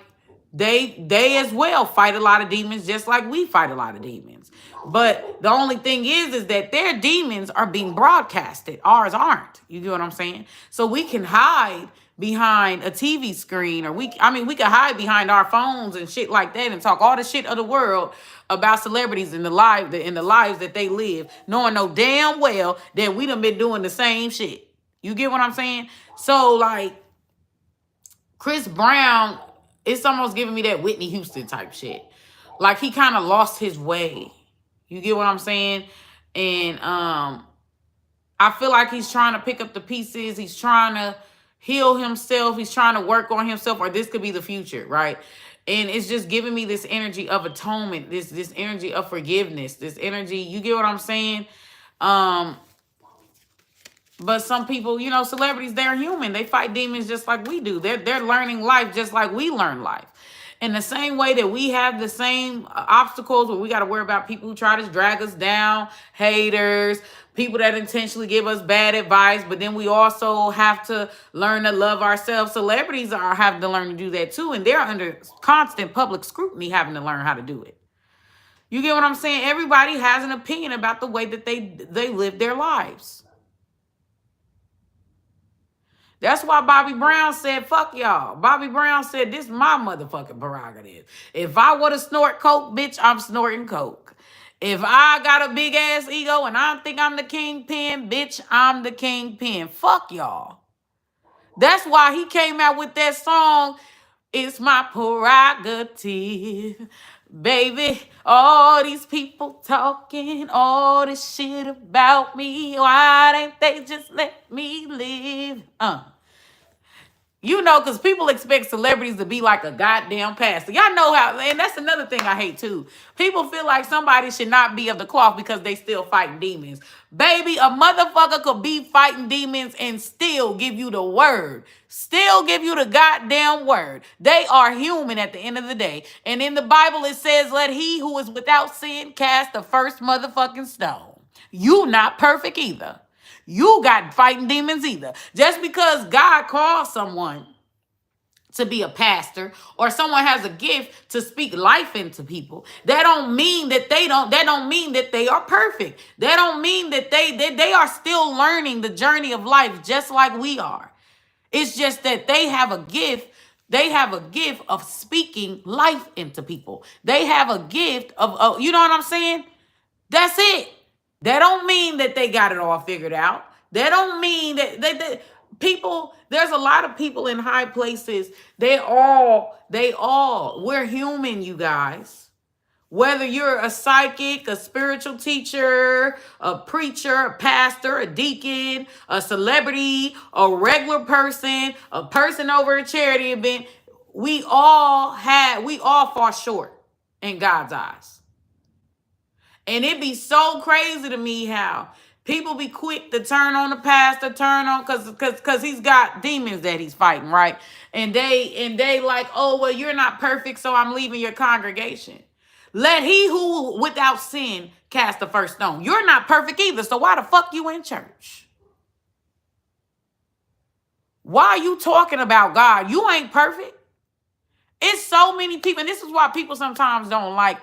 they as well fight a lot of demons just like we fight a lot of demons. But the only thing is that their demons are being broadcasted. Ours aren't. You get what I'm saying? So we can hide behind a TV screen, or we can hide behind our phones and shit like that and talk all the shit of the world about celebrities in the lives that they live, knowing no damn well that we done been doing the same shit. You get what I'm saying? So, like, Chris Brown, it's almost giving me that Whitney Houston type shit. Like, he kind of lost his way. You get what I'm saying? And I feel like he's trying to pick up the pieces. He's trying to heal himself. He's trying to work on himself, or this could be the future, right? And it's just giving me this energy of atonement, this energy of forgiveness, this energy. You get what I'm saying? But some people, celebrities, they're human. They fight demons just like we do. They're learning life just like we learn life. In the same way that we have the same obstacles where we got to worry about people who try to drag us down, haters, people that intentionally give us bad advice, but then we also have to learn to love ourselves. Celebrities are having to learn to do that too, and they're under constant public scrutiny having to learn how to do it. You get what I'm saying? Everybody has an opinion about the way that they live their lives. That's why Bobby Brown said, fuck y'all. Bobby Brown said, this is my motherfucking prerogative. If I want to snort coke, bitch, I'm snorting coke. If I got a big ass ego and I think I'm the kingpin, bitch, I'm the kingpin. Fuck y'all. That's why he came out with that song, It's My Prerogative. Baby, all these people talking all this shit about me. Why ain't they just let me live? Because people expect celebrities to be like a goddamn pastor. Y'all know how, and that's another thing I hate too. People feel like somebody should not be of the cloth because they still fighting demons. Baby, a motherfucker could be fighting demons and still give you the word. Still give you the goddamn word. They are human at the end of the day. And in the Bible it says, let he who is without sin cast the first motherfucking stone. You not perfect either. You got fighting demons either. Just because God calls someone to be a pastor or someone has a gift to speak life into people, that don't mean that that don't mean that they are perfect. That don't mean that they are still learning the journey of life just like we are. It's just that they have a gift. They have a gift of speaking life into people. They have a gift of you know what I'm saying? That's it. That don't mean that they got it all figured out. That don't mean that people, there's a lot of people in high places. We're human, you guys. Whether you're a psychic, a spiritual teacher, a preacher, a pastor, a deacon, a celebrity, a regular person, a person over a charity event, we all fall short in God's eyes. And it be so crazy to me how people be quick to turn on the pastor, because he's got demons that he's fighting, right? And they like, oh, well, you're not perfect, so I'm leaving your congregation. Let he who without sin cast the first stone. You're not perfect either, so why the fuck you in church? Why are you talking about God? You ain't perfect. It's so many people, and this is why people sometimes don't like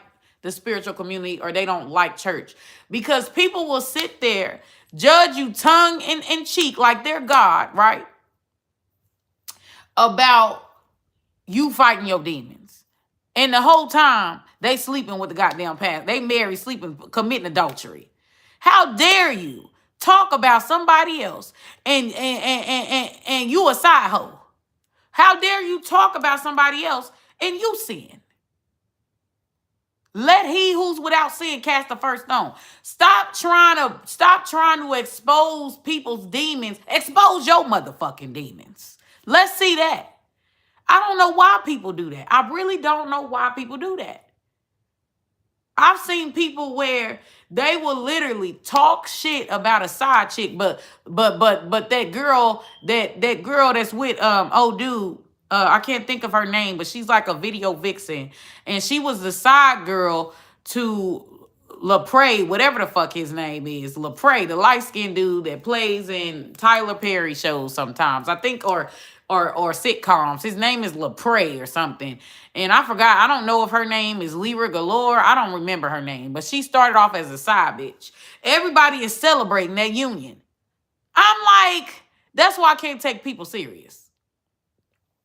the spiritual community or they don't like church, because people will sit there, judge you tongue in cheek like they're God, right? About you fighting your demons. And the whole time they sleeping with the goddamn pastor. They married, sleeping, committing adultery. How dare you talk about somebody else and you a side hoe? How dare you talk about somebody else and you sin? Let he who's without sin cast the first stone. Stop trying to expose people's demons. Expose your motherfucking demons. Let's see that. I don't know why people do that. I really don't know why people do that. I've seen people where they will literally talk shit about a side chick, but that girl that's with old dude, I can't think of her name, but she's like a video vixen, and she was the side girl to Lepre, whatever the fuck his name is. Lepre, the light-skinned dude that plays in Tyler Perry shows sometimes, I think, or sitcoms. His name is Lepre or something. And I forgot. I don't know if her name is Lyra Galore. I don't remember her name. But she started off as a side bitch. Everybody is celebrating that union. I'm like, that's why I can't take people serious.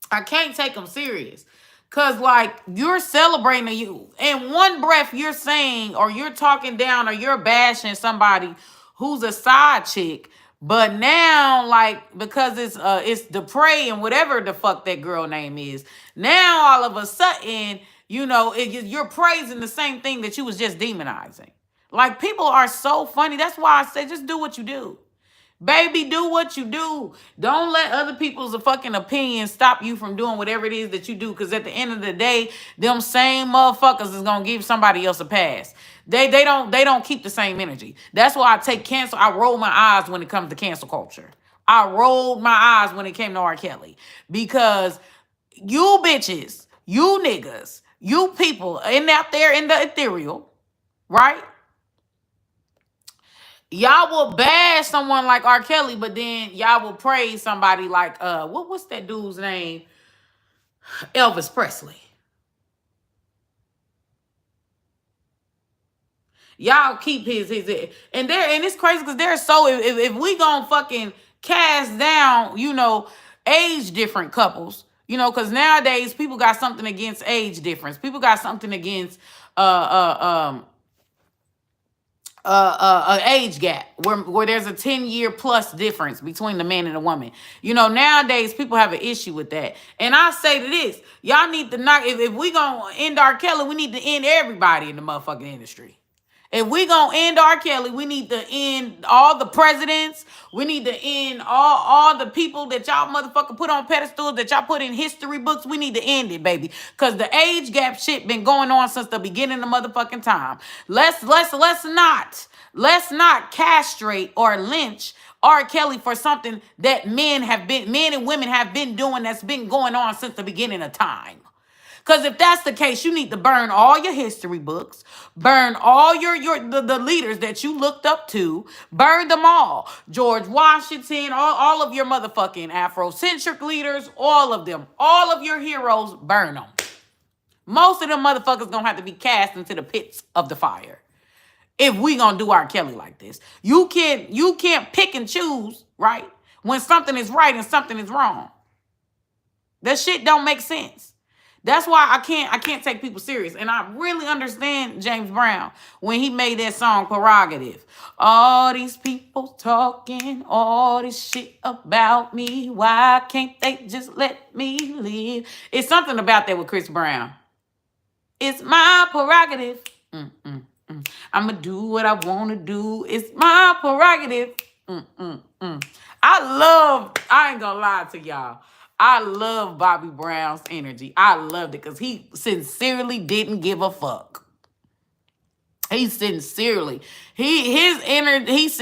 I can't take them serious. Because, like, you're celebrating you. In one breath, you're saying, or you're talking down, or you're bashing somebody who's a side chick. But now, like, because it's Dupre and whatever the fuck that girl name is, now all of a sudden, you're praising the same thing that you was just demonizing. Like, people are so funny. That's why I say just do what you do. Baby, do what you do. Don't let other people's fucking opinions stop you from doing whatever it is that you do. Because at the end of the day, them same motherfuckers is going to give somebody else a pass. They don't keep the same energy. That's why I take cancel. I roll my eyes when it comes to cancel culture. I rolled my eyes when it came to R. Kelly because you bitches, you niggas, you people in out there in the ethereal, right? Y'all will bash someone like R. Kelly, but then y'all will praise somebody like what's that dude's name? Elvis Presley. Y'all keep his and it's crazy because they're so if we gonna fucking cast down, age different couples, because nowadays people got something against age difference. People got something against uh uh um age gap where there's a 10-year plus difference between the man and the woman. Nowadays people have an issue with that. And I say to this, y'all need to knock if we gonna end R. Kelly, we need to end everybody in the motherfucking industry. If we gonna end R. Kelly, we need to end all the presidents. We need to end all the people that y'all motherfucker put on pedestals, that y'all put in history books. We need to end it, baby. Cause the age gap shit been going on since the beginning of motherfucking time. Let's not castrate or lynch R. Kelly for something that men and women have been doing that's been going on since the beginning of time. Because if that's the case, you need to burn all your history books, burn all the leaders that you looked up to, burn them all. George Washington, all of your motherfucking Afrocentric leaders, all of them, all of your heroes, burn them. Most of them motherfuckers gonna have to be cast into the pits of the fire if we gonna do R. Kelly like this. You can't pick and choose, right? When something is right and something is wrong. That shit don't make sense. That's why I can't take people serious. And I really understand James Brown when he made that song Prerogative. All these people talking all this shit about me. Why can't they just let me live? It's something about that with Chris Brown. It's my prerogative. I'ma do what I want to do. It's my prerogative. I ain't gonna lie to y'all. I love Bobby Brown's energy. I loved it because he sincerely didn't give a fuck. He sincerely hyped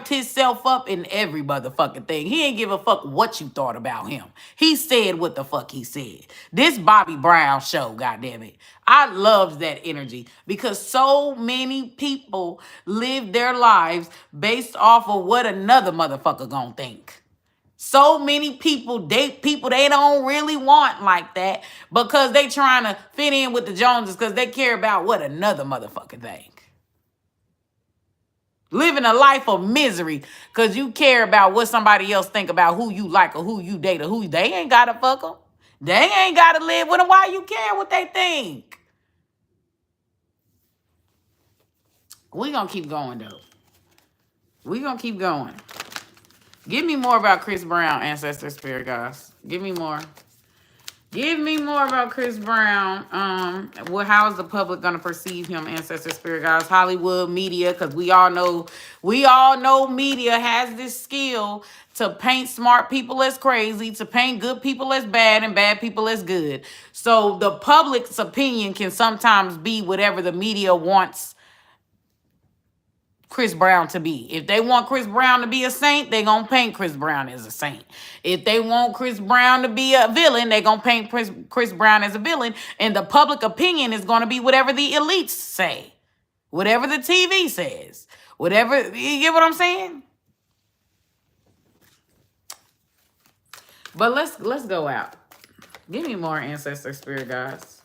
himself up in every motherfucking thing. He ain't give a fuck what you thought about him. He said what the fuck he said. This Bobby Brown show, goddammit. I loved that energy because so many people live their lives based off of what another motherfucker gonna think. So many people date people they don't really want like that because they trying to fit in with the Joneses because they care about what another motherfucker think. Living a life of misery because you care about what somebody else think about who you like or who you date or who they ain't got to fuck them. They ain't got to live with them. Why you care what they think? We gonna keep going, though. We gonna keep going. Give me more about Chris Brown, Ancestor Spirit guys. Give me more. Give me more about Chris Brown. How is the public gonna perceive him, Ancestor Spirit guys? Hollywood media, because we all know media has this skill to paint smart people as crazy, to paint good people as bad and bad people as good. So the public's opinion can sometimes be whatever the media wants Chris Brown to be. If they want Chris Brown to be a saint, they gonna paint Chris Brown as a saint. If they want Chris Brown to be a villain, they gonna paint Chris Brown as a villain. And the public opinion is gonna be whatever the elites say, whatever the TV says, whatever. You get what I'm saying? But let's go out. Give me more, Ancestor Spirit guys.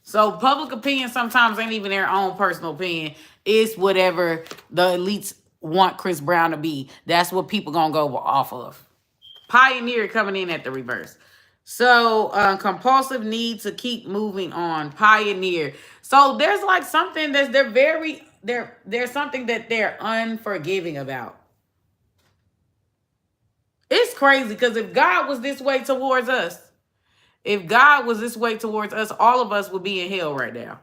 So public opinion sometimes ain't even their own personal opinion. It's whatever the elites want Chris Brown to be. That's what people gonna go off of. Pioneer coming in at the reverse. So compulsive need to keep moving on. Pioneer. So there's like something that there's something that they're unforgiving about. It's crazy because if God was this way towards us, all of us would be in hell right now.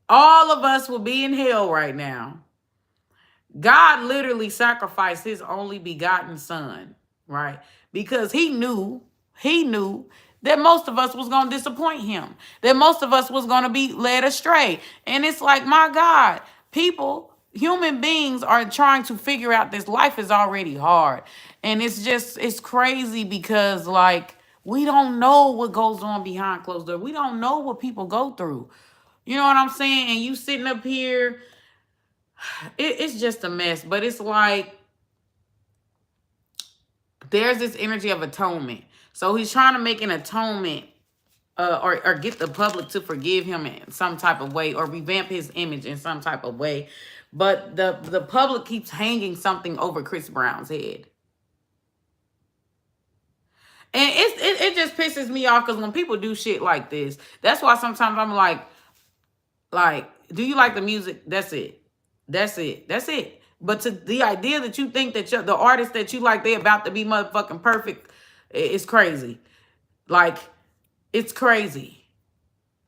All of us will be in hell right now. God literally sacrificed his only begotten son, right? Because he knew that most of us was going to disappoint him, that most of us was going to be led astray. And it's like, my God, people, human beings are trying to figure out this life is already hard. And it's just, it's crazy because, like, we don't know what goes on behind closed doors. We don't know what people go through. You know what I'm saying? And you sitting up here, it's just a mess. But it's like, there's this energy of atonement. So he's trying to make an atonement, or get the public to forgive him in some type of way, or revamp his image in some type of way. But the public keeps hanging something over Chris Brown's head. And it just pisses me off because when people do shit like this, that's why sometimes I'm like, do you like the music? That's it. That's it. That's it. But to the idea that you think that the artist that you like, they about to be motherfucking perfect, it's crazy. Like, it's crazy.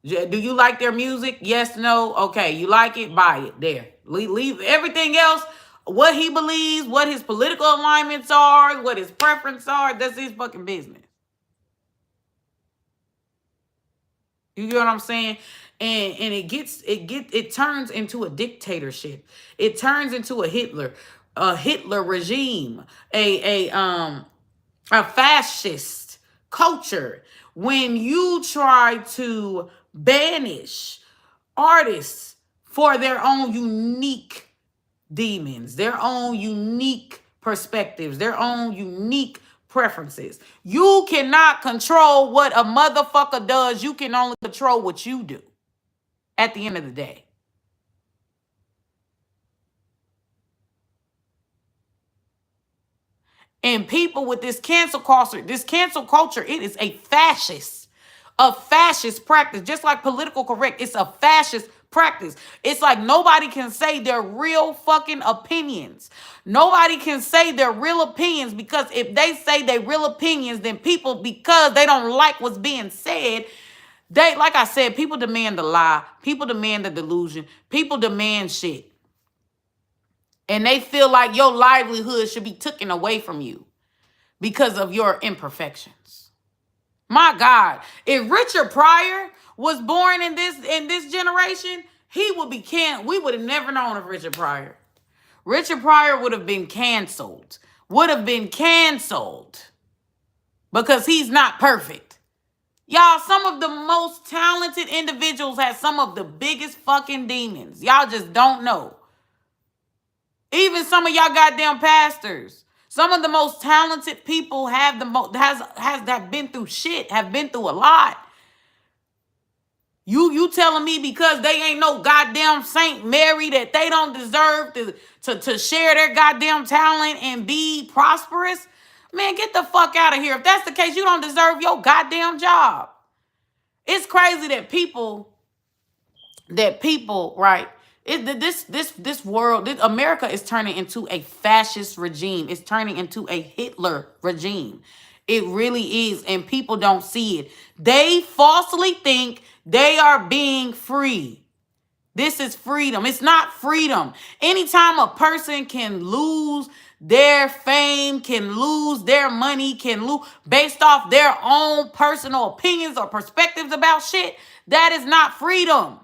Do you like their music? Yes, no. Okay, you like it, buy it. There. Leave everything else. What he believes, what his political alignments are, what his preferences are, that's his fucking business. You get what I'm saying? And it turns into a dictatorship. It turns into a Hitler regime, a fascist culture. When you try to banish artists for their own unique demons, their own unique perspectives, their own unique preferences. You cannot control what a motherfucker does. You can only control what you do at the end of the day. And people with this cancel culture, it is a fascist practice. Just like political correct, it's a fascist practice. It's like nobody can say their real fucking opinions. Nobody can say their real opinions, because if they say their real opinions, then people, because they don't like what's being said, they, like I said, people demand the lie. People demand the delusion. People demand shit. And they feel like your livelihood should be taken away from you because of your imperfections. My God, if Richard Pryor was born in this generation, he would be we would have never known of Richard Pryor. Richard Pryor would have been canceled. Because he's not perfect. Y'all, some of the most talented individuals have some of the biggest fucking demons. Y'all just don't know. Even some of y'all goddamn pastors. Some of the most talented people have the most have been through shit, have been through a lot. You telling me because they ain't no goddamn Saint Mary that they don't deserve to share their goddamn talent and be prosperous? Man, get the fuck out of here. If that's the case, you don't deserve your goddamn job. It's crazy that people, right? This world, America is turning into a fascist regime. It's turning into a Hitler regime. It really is, and people don't see it. They falsely think they are being free. This is freedom. It's not freedom. Anytime a person can lose their fame, can lose their money, can lose based off their own personal opinions or perspectives about shit, that is not freedom.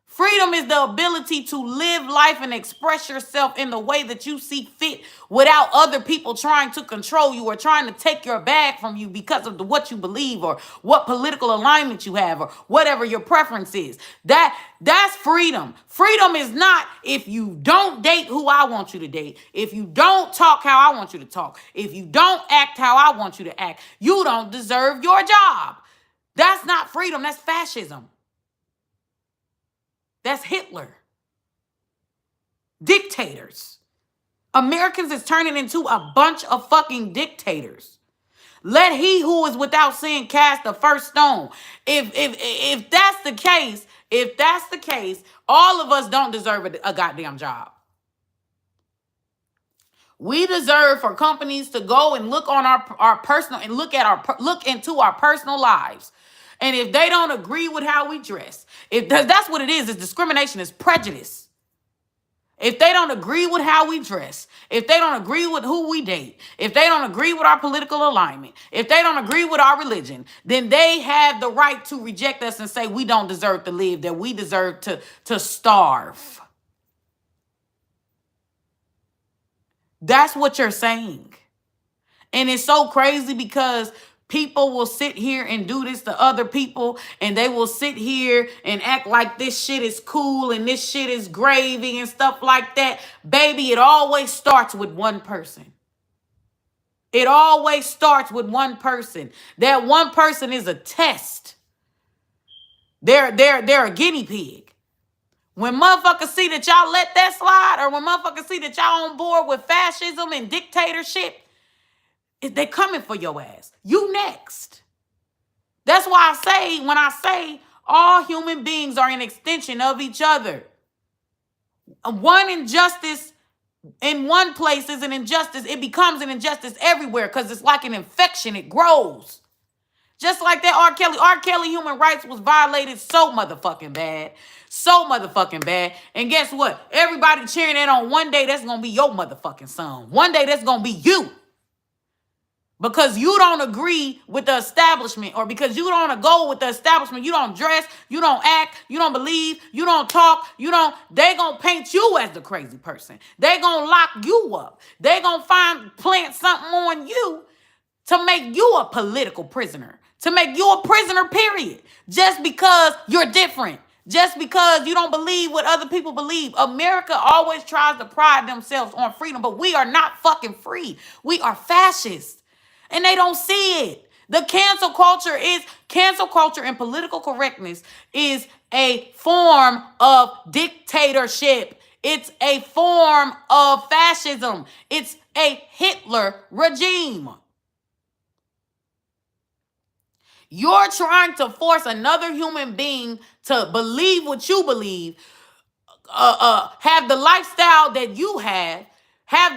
Freedom is the ability to live life and express yourself in the way that you see fit without other people trying to control you or trying to take your bag from you because of what you believe or what political alignment you have or whatever your preference is. That's freedom. Freedom is not if you don't date who I want you to date, if you don't talk how I want you to talk, if you don't act how I want you to act, you don't deserve your job. That's not freedom. That's fascism. That's Hitler. Dictators. Americans is turning into a bunch of fucking dictators. Let he who is without sin cast the first stone. If that's the case, all of us don't deserve a goddamn job. We deserve for companies to go and look on our personal and look into our personal lives. And if they don't agree with how we dress, if that's what it is, discrimination, is prejudice. If they don't agree with how we dress, if they don't agree with who we date, if they don't agree with our political alignment, if they don't agree with our religion, then they have the right to reject us and say we don't deserve to live, that we deserve to starve. That's what you're saying. And it's so crazy because people will sit here and do this to other people, and they will sit here and act like this shit is cool and this shit is gravy and stuff like that. Baby, it always starts with one person. It always starts with one person. That one person is a test. They're a guinea pig. When motherfuckers see that y'all let that slide, or when motherfuckers see that y'all on board with fascism and dictatorship, they coming for your ass. You next. That's why when I say all human beings are an extension of each other. One injustice in one place is an injustice. It becomes an injustice everywhere because it's like an infection. It grows. Just like that R. Kelly human rights was violated so motherfucking bad. So motherfucking bad. And guess what? Everybody cheering that on. One day that's going to be your motherfucking son. One day that's going to be you. Because you don't agree with the establishment, or because you don't go with the establishment, you don't dress, you don't act, you don't believe, you don't talk, they gonna paint you as the crazy person. They gonna lock you up. They gonna plant something on you to make you a political prisoner, to make you a prisoner, period. Just because you're different. Just because you don't believe what other people believe. America always tries to pride themselves on freedom, but we are not fucking free. We are fascist. And they don't see it. The cancel culture and political correctness is a form of dictatorship. It's a form of fascism. It's a Hitler regime. You're trying to force another human being to believe what you believe, have the lifestyle that you have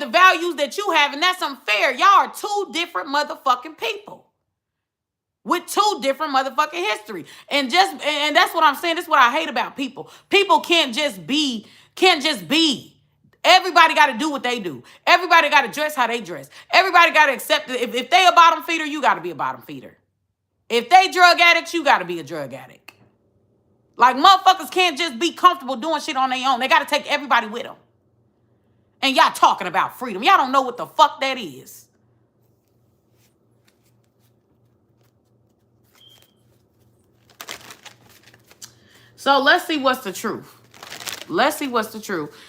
the values that you have, and that's unfair. Y'all are two different motherfucking people with two different motherfucking history. And that's what I'm saying. This is what I hate about people. People can't just be. Everybody got to do what they do. Everybody got to dress how they dress. Everybody got to accept it. If they a bottom feeder, you got to be a bottom feeder. If they drug addicts, you got to be a drug addict. Like, motherfuckers can't just be comfortable doing shit on their own. They got to take everybody with them. And y'all talking about freedom. Y'all don't know what the fuck that is. So let's see what's the truth.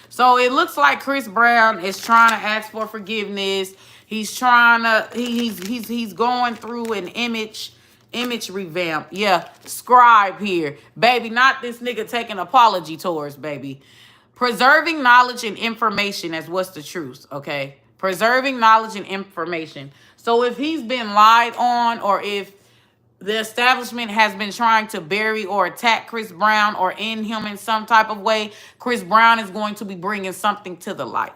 So it looks like Chris Brown is trying to ask for forgiveness. He's trying to, he's going through an image revamp. Yeah, scribe here. Baby, not this nigga taking apology tours, baby. Preserving knowledge and information as what's the truth, okay? Preserving knowledge and information. So if he's been lied on, or if the establishment has been trying to bury or attack Chris Brown or end him in some type of way, Chris Brown is going to be bringing something to the light.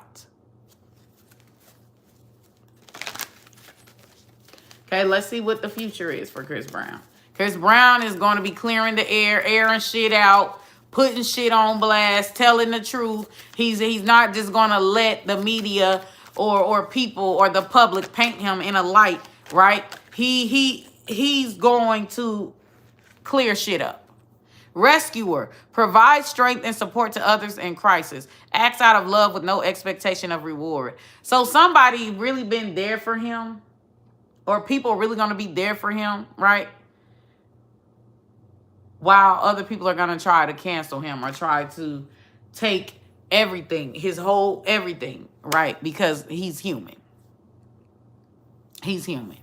Okay, let's see what the future is for Chris Brown. Chris Brown is going to be clearing the air, airing shit out, putting shit on blast, telling the truth. He's not just gonna let the media or people or the public paint him in a light, right? He's going to clear shit up. Rescuer, provide strength and support to others in crisis. Acts out of love with no expectation of reward. So somebody really been there for him, or people really gonna be there for him, right? While other people are going to try to cancel him or try to take everything, his whole everything, right? Because he's human. He's human.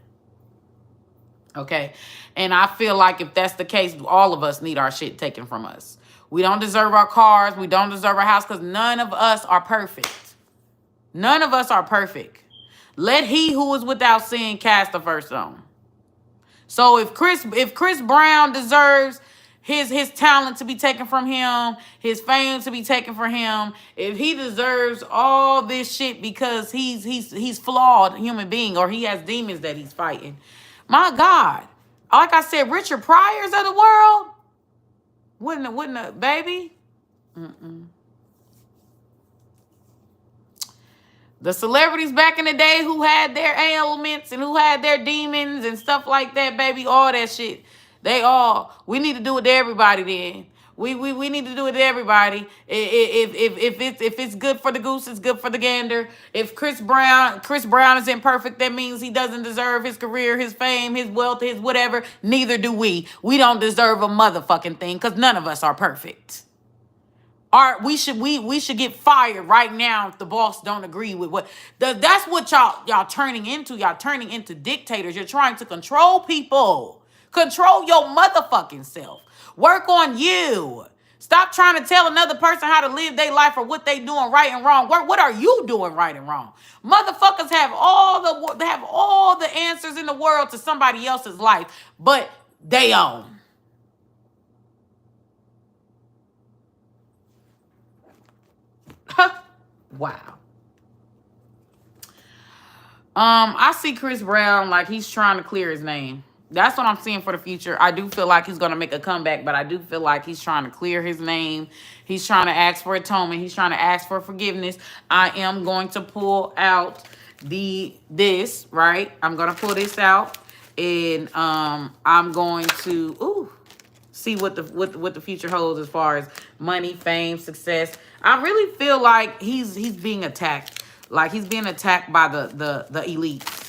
Okay? And I feel like if that's the case, all of us need our shit taken from us. We don't deserve our cars. We don't deserve our house, because none of us are perfect. None of us are perfect. Let he who is without sin cast the first stone. So if Chris Brown deserves his talent to be taken from him, his fame to be taken from him, if he deserves all this shit because he's flawed human being, or he has demons that he's fighting, my God, like I said, Richard Pryors of the world, wouldn't baby? The celebrities back in the day who had their ailments and who had their demons and stuff like that, baby, all that shit. We need to do it to everybody then. We need to do it to everybody. If it's good for the goose, it's good for the gander. If Chris Brown is imperfect, that means he doesn't deserve his career, his fame, his wealth, his whatever. Neither do we. We don't deserve a motherfucking thing because none of us are perfect. We should get fired right now if the boss don't agree with that's what y'all turning into. Y'all turning into dictators. You're trying to control people. Control your motherfucking self. Work on you. Stop trying to tell another person how to live their life or what they doing right and wrong. What are you doing right and wrong? Motherfuckers have all the answers in the world to somebody else's life, but they own. Wow. I see Chris Brown like he's trying to clear his name. That's what I'm seeing for the future. I do feel like he's gonna make a comeback, but I do feel like he's trying to clear his name. He's trying to ask for atonement. He's trying to ask for forgiveness. I am going to pull out this, right? I'm gonna pull this out, and I'm going to see what the future holds as far as money, fame, success. I really feel like he's being attacked. Like he's being attacked by the elites.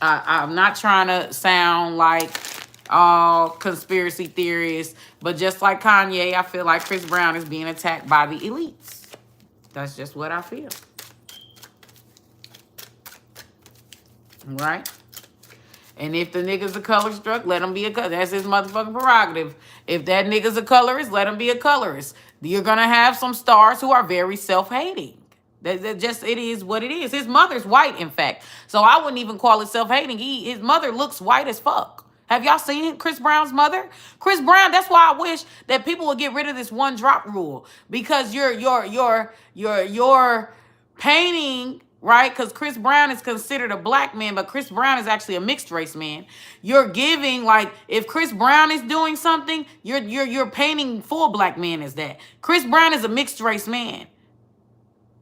I'm not trying to sound like all conspiracy theorists, but just like Kanye, I feel like Chris Brown is being attacked by the elites. That's just what I feel. Right? And if the nigga's a color struck, let him be a color. That's his motherfucking prerogative. If that nigga's a colorist, let him be a colorist. You're going to have some stars who are very self-hating. That just, it is what it is. His mother's white, in fact. So I wouldn't even call it self-hating. His mother looks white as fuck. Have y'all seen Chris Brown's mother? Chris Brown, that's why I wish that people would get rid of this one drop rule. Because you're painting, right? Because Chris Brown is considered a black man, but Chris Brown is actually a mixed race man. You're giving, like, if Chris Brown is doing something, you're painting full black man as that. Chris Brown is a mixed race man.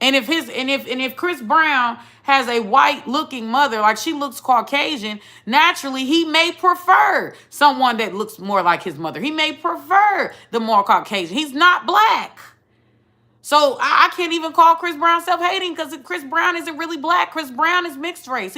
And if Chris Brown has a white looking mother, like she looks Caucasian, naturally he may prefer someone that looks more like his mother. He may prefer the more Caucasian. He's not black. So I can't even call Chris Brown self-hating because Chris Brown isn't really black. Chris Brown is mixed race.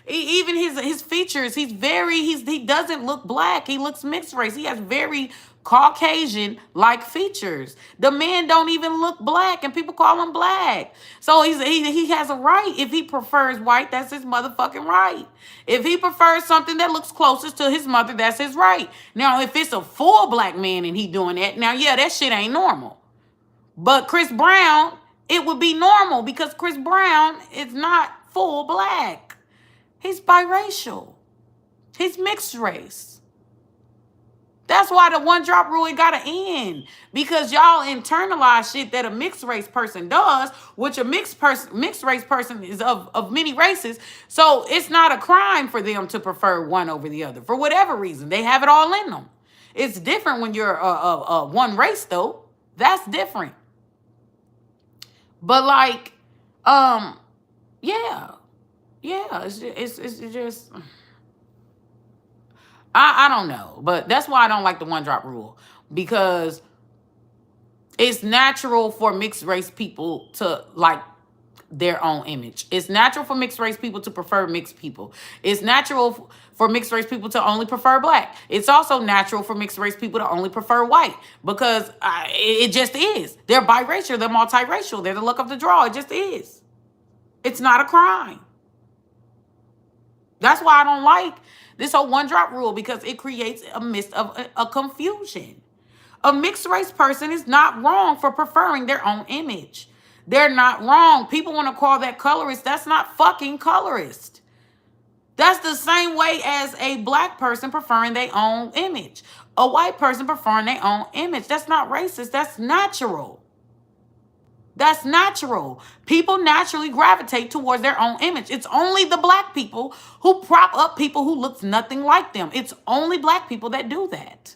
Even his features, he doesn't look black. He looks mixed race. He has very Caucasian-like features. The man don't even look black, and people call him black. So he has a right. If he prefers white, that's his motherfucking right. If he prefers something that looks closest to his mother, that's his right. Now, if it's a full black man and he doing that, now, yeah, that shit ain't normal. But Chris Brown, it would be normal because Chris Brown is not full black. He's biracial. He's mixed race. That's why the one drop rule, it gotta end. Because y'all internalize shit that a mixed race person does, which a mixed race person is of many races. So it's not a crime for them to prefer one over the other. For whatever reason, they have it all in them. It's different when you're one race though. That's different. But like, yeah, it's just. I don't know, but that's why I don't like the one drop rule, because it's natural for mixed race people to like their own image. It's natural for mixed race people to prefer mixed people. It's natural for mixed race people to only prefer black. It's also natural for mixed race people to only prefer white, because it just is. They're biracial, they're multiracial, they're the luck of the draw. It just is. It's not a crime. That's why I don't like this whole one drop rule, because it creates a mist of a confusion. A mixed race person is not wrong for preferring their own image. They're not wrong. People want to call that colorist. That's not fucking colorist. That's the same way as a black person preferring their own image. A white person preferring their own image. That's not racist. That's natural. That's natural. People naturally gravitate towards their own image. It's only the black people who prop up people who look nothing like them. It's only black people that do that.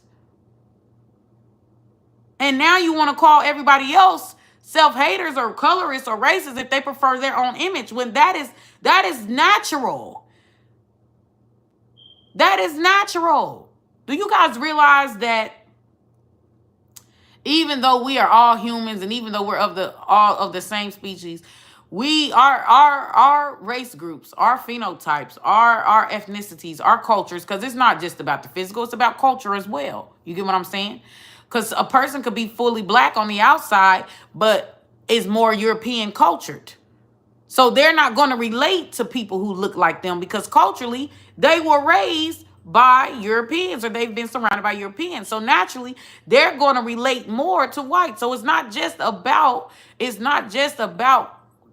And now you want to call everybody else self-haters or colorists or racists if they prefer their own image, when that is natural. That is natural. Do you guys realize that even though we are all humans and even though we're of the all of the same species, we our race groups, our phenotypes, our ethnicities, our cultures, because it's not just about the physical, it's about culture as well. You get what I'm saying? Because a person could be fully black on the outside but is more European cultured. So they're not going to relate to people who look like them because culturally they were raised by Europeans or they've been surrounded by Europeans. So naturally they're going to relate more to white. So it's not just about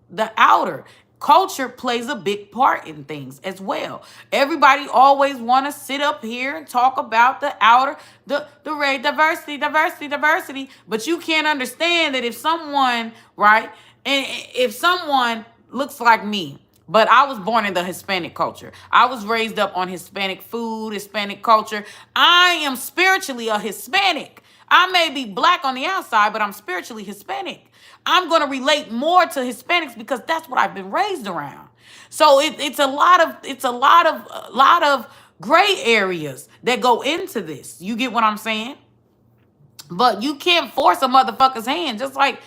the outer. Culture plays a big part in things as well. Everybody always want to sit up here and talk about the outer, the race, diversity, but you can't understand that if someone, right, and if someone looks like me, but I was born in the Hispanic culture. I was raised up on Hispanic food, Hispanic culture. I am spiritually a Hispanic. I may be black on the outside, but I'm spiritually Hispanic. I'm going to relate more to Hispanics because that's what I've been raised around. So it's a lot of gray areas that go into this. You get what I'm saying? But you can't force a motherfucker's hand. Just like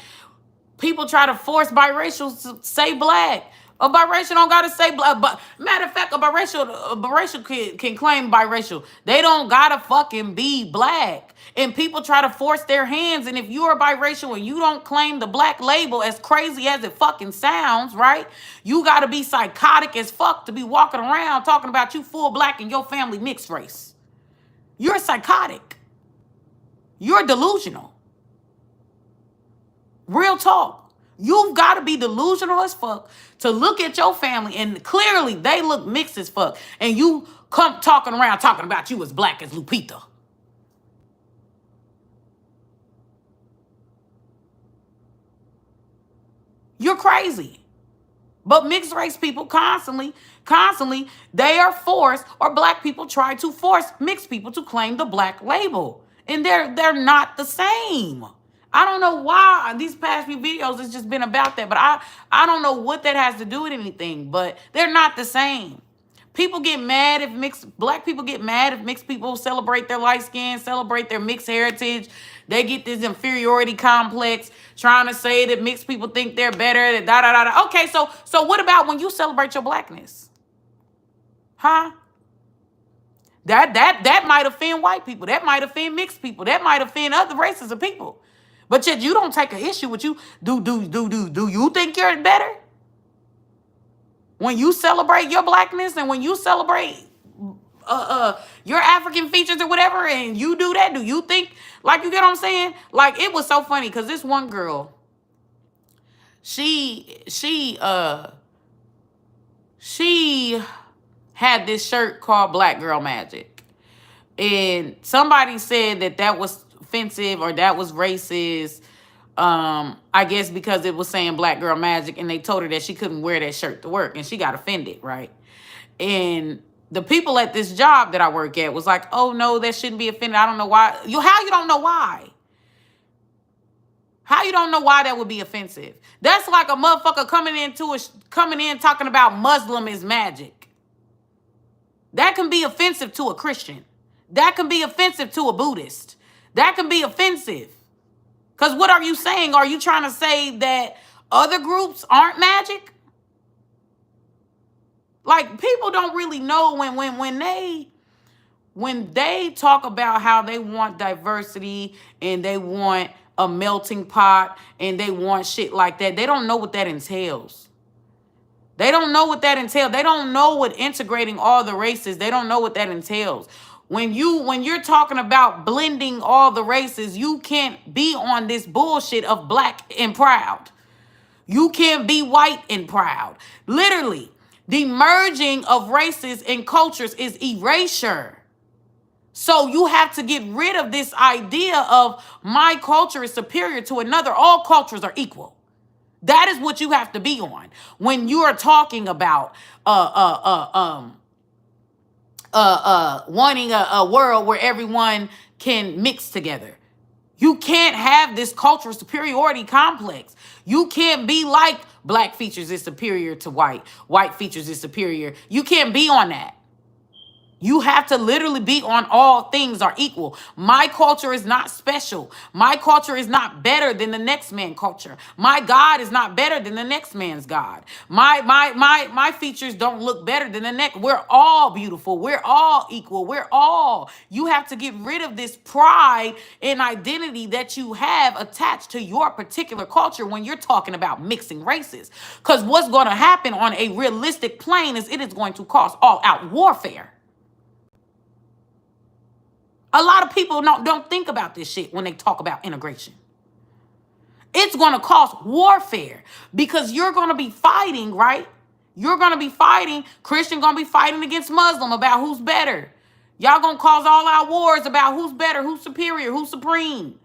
people try to force biracials to say black. A biracial don't gotta say black. But matter of fact, a biracial can claim biracial. They don't gotta fucking be black. And people try to force their hands. And if you're a biracial and you don't claim the black label, as crazy as it fucking sounds, right? You gotta be psychotic as fuck to be walking around talking about you full black and your family mixed race. You're psychotic. You're delusional. Real talk. You've got to be delusional as fuck to look at your family and clearly they look mixed as fuck. And you come talking around talking about you as black as Lupita. You're crazy. But mixed race people constantly, they are forced, or black people try to force mixed people to claim the black label. And they're not the same. I don't know why these past few videos it's just been about that, but I don't know what that has to do with anything, but they're not the same. People get mad if black people get mad if mixed people celebrate their light skin, celebrate their mixed heritage. They get this inferiority complex trying to say that mixed people think they're better, that da da da da. Okay, so what about when you celebrate your blackness? Huh? That might offend white people. That might offend mixed people. That might offend other races of people. But yet you don't take an issue with you. Do you think you're better? When you celebrate your blackness and when you celebrate your African features or whatever, and you do that, do you think, like, you get what I'm saying? Like, it was so funny because this one girl, she had this shirt called Black Girl Magic. And somebody said that was offensive or that was racist. I guess because it was saying Black Girl Magic, and they told her that she couldn't wear that shirt to work, and she got offended, right? And the people at this job that I work at was like, oh no, that shouldn't be offended. I don't know why. How you don't know why? How you don't know why that would be offensive? That's like a motherfucker coming in talking about Muslim is magic. That can be offensive to a Christian. That can be offensive to a Buddhist. That can be offensive. Because what are you saying? Are you trying to say that other groups aren't magic? Like, people don't really know when they talk about how they want diversity and they want a melting pot and they want shit like that, they don't know what that entails. They don't know what that entails. They don't know what integrating all the races, they don't know what that entails. When you're talking about blending all the races, you can't be on this bullshit of black and proud. You can't be white and proud. Literally, the merging of races and cultures is erasure. So you have to get rid of this idea of my culture is superior to another. All cultures are equal. That is what you have to be on when you are talking about wanting a world where everyone can mix together. You can't have this cultural superiority complex. You can't be like black features is superior to white features is superior. You can't be on that. You have to literally be on all things are equal. My culture is not special. My culture is not better than the next man's culture. My God is not better than the next man's God. My features don't look better than the next. We're all beautiful. We're all equal. You have to get rid of this pride and identity that you have attached to your particular culture when you're talking about mixing races. Because what's going to happen on a realistic plane is it is going to cause all out warfare. A lot of people don't think about this shit when they talk about integration. It's going to cause warfare because you're going to be fighting, right? You're going to be fighting. Christian going to be fighting against Muslim about who's better. Y'all going to cause all our wars about who's better, who's superior, who's supreme.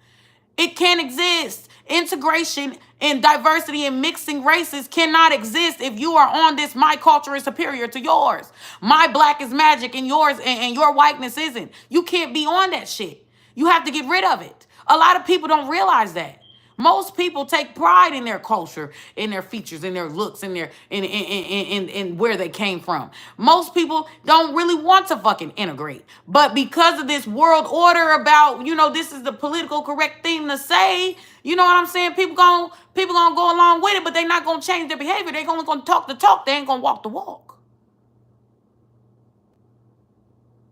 It can't exist. Integration and diversity and mixing races cannot exist if you are on this my culture is superior to yours. My black is magic and yours and your whiteness isn't. You can't be on that shit. You have to get rid of it. A lot of people don't realize that. Most people take pride in their culture, in their features, in their looks, in their in where they came from. Most people don't really want to fucking integrate. But because of this world order about, this is the political correct thing to say, you know what I'm saying? People gonna go along with it, but they're not gonna change their behavior. They're only gonna talk the talk. They ain't gonna walk the walk.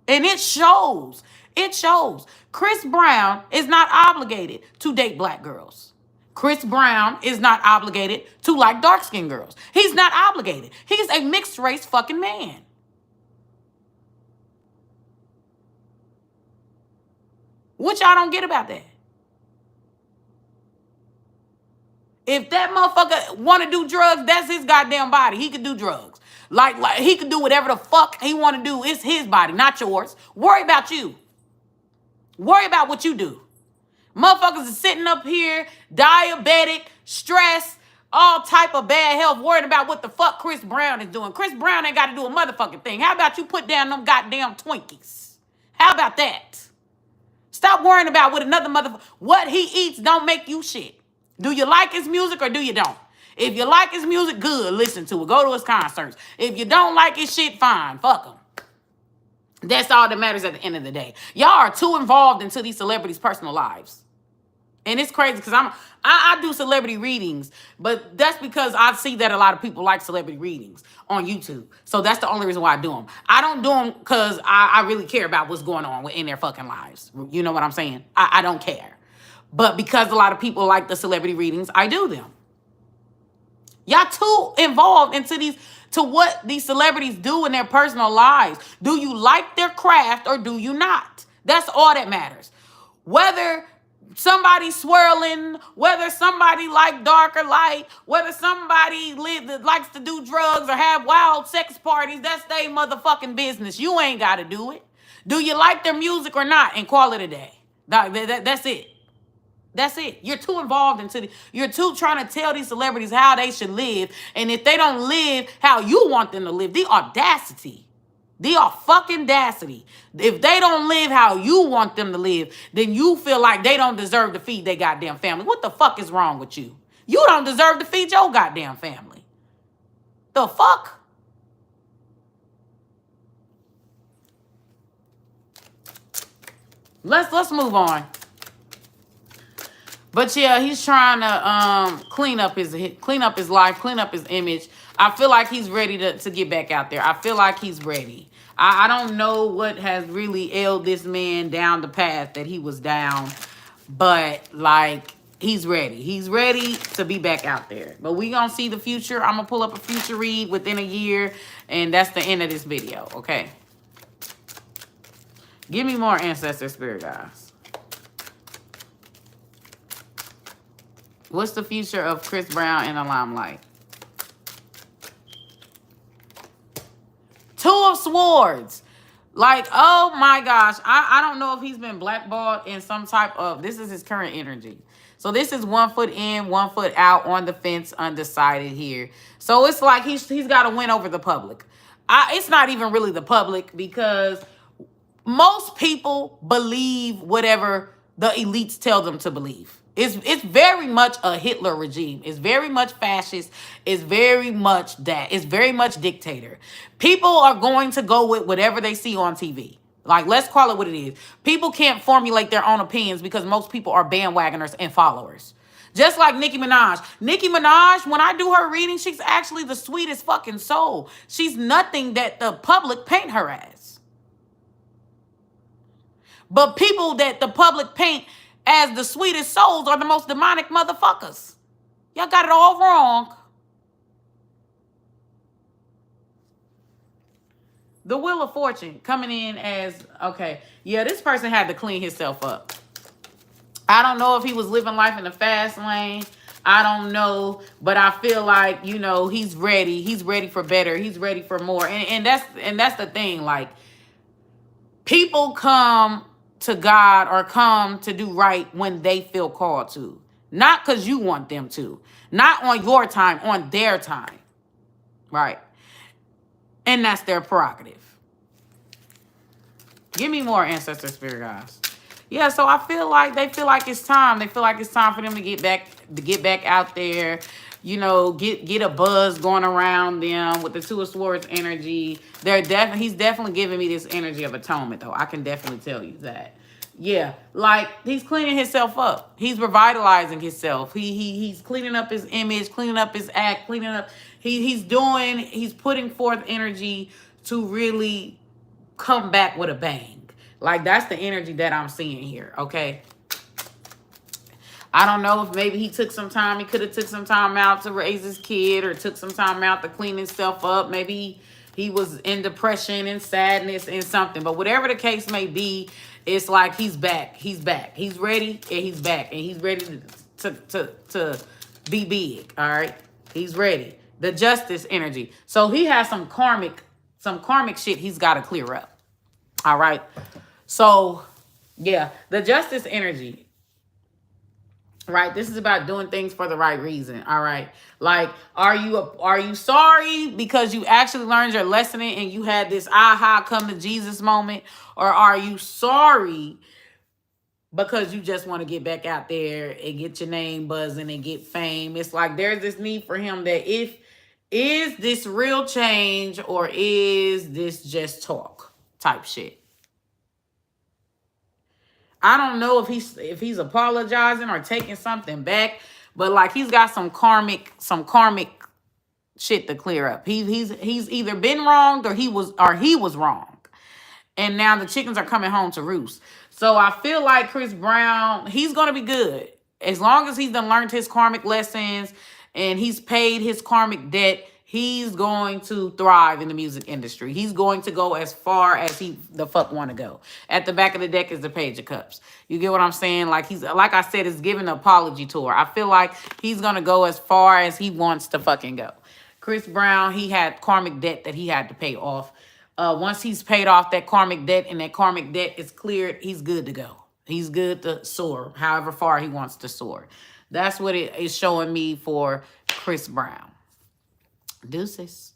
And it shows. It shows. Chris Brown is not obligated to date black girls. Chris Brown is not obligated to like dark-skinned girls. He's not obligated. He's a mixed race fucking man. What y'all don't get about that? If that motherfucker want to do drugs, that's his goddamn body. He could do drugs. Like he could do whatever the fuck he want to do. It's his body, not yours. Worry about you. Worry about what you do. Motherfuckers are sitting up here, diabetic, stressed, all type of bad health, worried about what the fuck Chris Brown is doing. Chris Brown ain't got to do a motherfucking thing. How about you put down them goddamn Twinkies? How about that? Stop worrying about what another motherfucker, what he eats don't make you shit. Do you like his music or do you don't? If you like his music, good, listen to it. Go to his concerts. If you don't like his shit, fine, fuck him. That's all that matters at the end of the day. Y'all are too involved into these celebrities' personal lives. And it's crazy because I do celebrity readings, but that's because I see that a lot of people like celebrity readings on YouTube. So that's the only reason why I do them. I don't do them because I really care about what's going on in their fucking lives. You know what I'm saying? I don't care. But because a lot of people like the celebrity readings, I do them. Y'all too involved to what these celebrities do in their personal lives. Do you like their craft or do you not? That's all that matters. Whether somebody swirling, whether somebody like dark or light, whether somebody likes to do drugs or have wild sex parties, that's their motherfucking business. You ain't got to do it. Do you like their music or not? And call it a day. That's it. That's it. You're too involved you're too trying to tell these celebrities how they should live. And if they don't live how you want them to live, the audacity. The fucking audacity. If they don't live how you want them to live, then you feel like they don't deserve to feed their goddamn family. What the fuck is wrong with you? You don't deserve to feed your goddamn family. The fuck? Let's move on. But yeah, he's trying to clean up his life, clean up his image. I feel like he's ready to get back out there. I feel like he's ready. I don't know what has really ailed this man down the path that he was down, but like he's ready. He's ready to be back out there. But we gonna see the future. I'm gonna pull up a future read within a year, and that's the end of this video. Okay. Give me more ancestor spirit guys. What's the future of Chris Brown in the limelight? Two of Swords. Like, oh my gosh. I don't know if he's been blackballed in some type of... This is his current energy. So this is 1 foot in, 1 foot out, on the fence, undecided here. So it's like he's got to win over the public. It's not even really the public because most people believe whatever the elites tell them to believe. It's very much a Hitler regime. It's very much fascist. It's very much that. It's very much dictator. People are going to go with whatever they see on TV. Like, let's call it what it is. People can't formulate their own opinions because most people are bandwagoners and followers. Just like Nicki Minaj. Nicki Minaj, when I do her reading, she's actually the sweetest fucking soul. She's nothing that the public paint her as. But people that the public paint as the sweetest souls are the most demonic motherfuckers. Y'all got it all wrong. The Wheel of Fortune coming in as, okay, yeah, this person had to clean himself up. I don't know if he was living life in the fast lane. I don't know, but I feel like, you know, he's ready. He's ready for better. He's ready for more. And that's the thing. Like, people come to God or come to do right when they feel called to. Not because you want them to. Not on your time, on their time. Right? And that's their prerogative. Give me more ancestor spirit guys. Yeah, so I feel like they feel like it's time. They feel like it's time for them to get back out there. You know, get a buzz going around them with the Two of Swords energy. He's definitely giving me this energy of atonement, though. I can definitely tell you that. Yeah, like he's cleaning himself up. He's revitalizing himself. He's cleaning up his image, cleaning up his act, cleaning up. He's putting forth energy to really come back with a bang. Like, that's the energy that I'm seeing here, okay? I don't know if maybe he took some time. He could have took some time out to raise his kid or took some time out to clean himself up. Maybe he was in depression and sadness and something. But whatever the case may be, it's like he's back. He's back. He's ready and he's back. And he's ready to be big, all right? He's ready. The justice energy. So he has some karmic shit he's got to clear up, all right? So, yeah, the justice energy, right? This is about doing things for the right reason, all right? Like, are you sorry because you actually learned your lesson and you had this aha come to Jesus moment? Or are you sorry because you just want to get back out there and get your name buzzing and get fame? It's like there's this need for him that is this real change or is this just talk type shit? I don't know if he's apologizing or taking something back, but like he's got some karmic shit to clear up. He's either been wronged or he was wrong. And now the chickens are coming home to roost. So I feel like Chris Brown, he's going to be good. As long as he's done learned his karmic lessons and he's paid his karmic debt, he's going to thrive in the music industry. He's going to go as far as he the fuck want to go. At the back of the deck is the Page of Cups. You get what I'm saying? Like like I said, it's giving an apology tour. I feel like he's going to go as far as he wants to fucking go. Chris Brown, he had karmic debt that he had to pay off. Once he's paid off that karmic debt and that karmic debt is cleared, he's good to go. He's good to soar, however far he wants to soar. That's what it is showing me for Chris Brown. Deuces.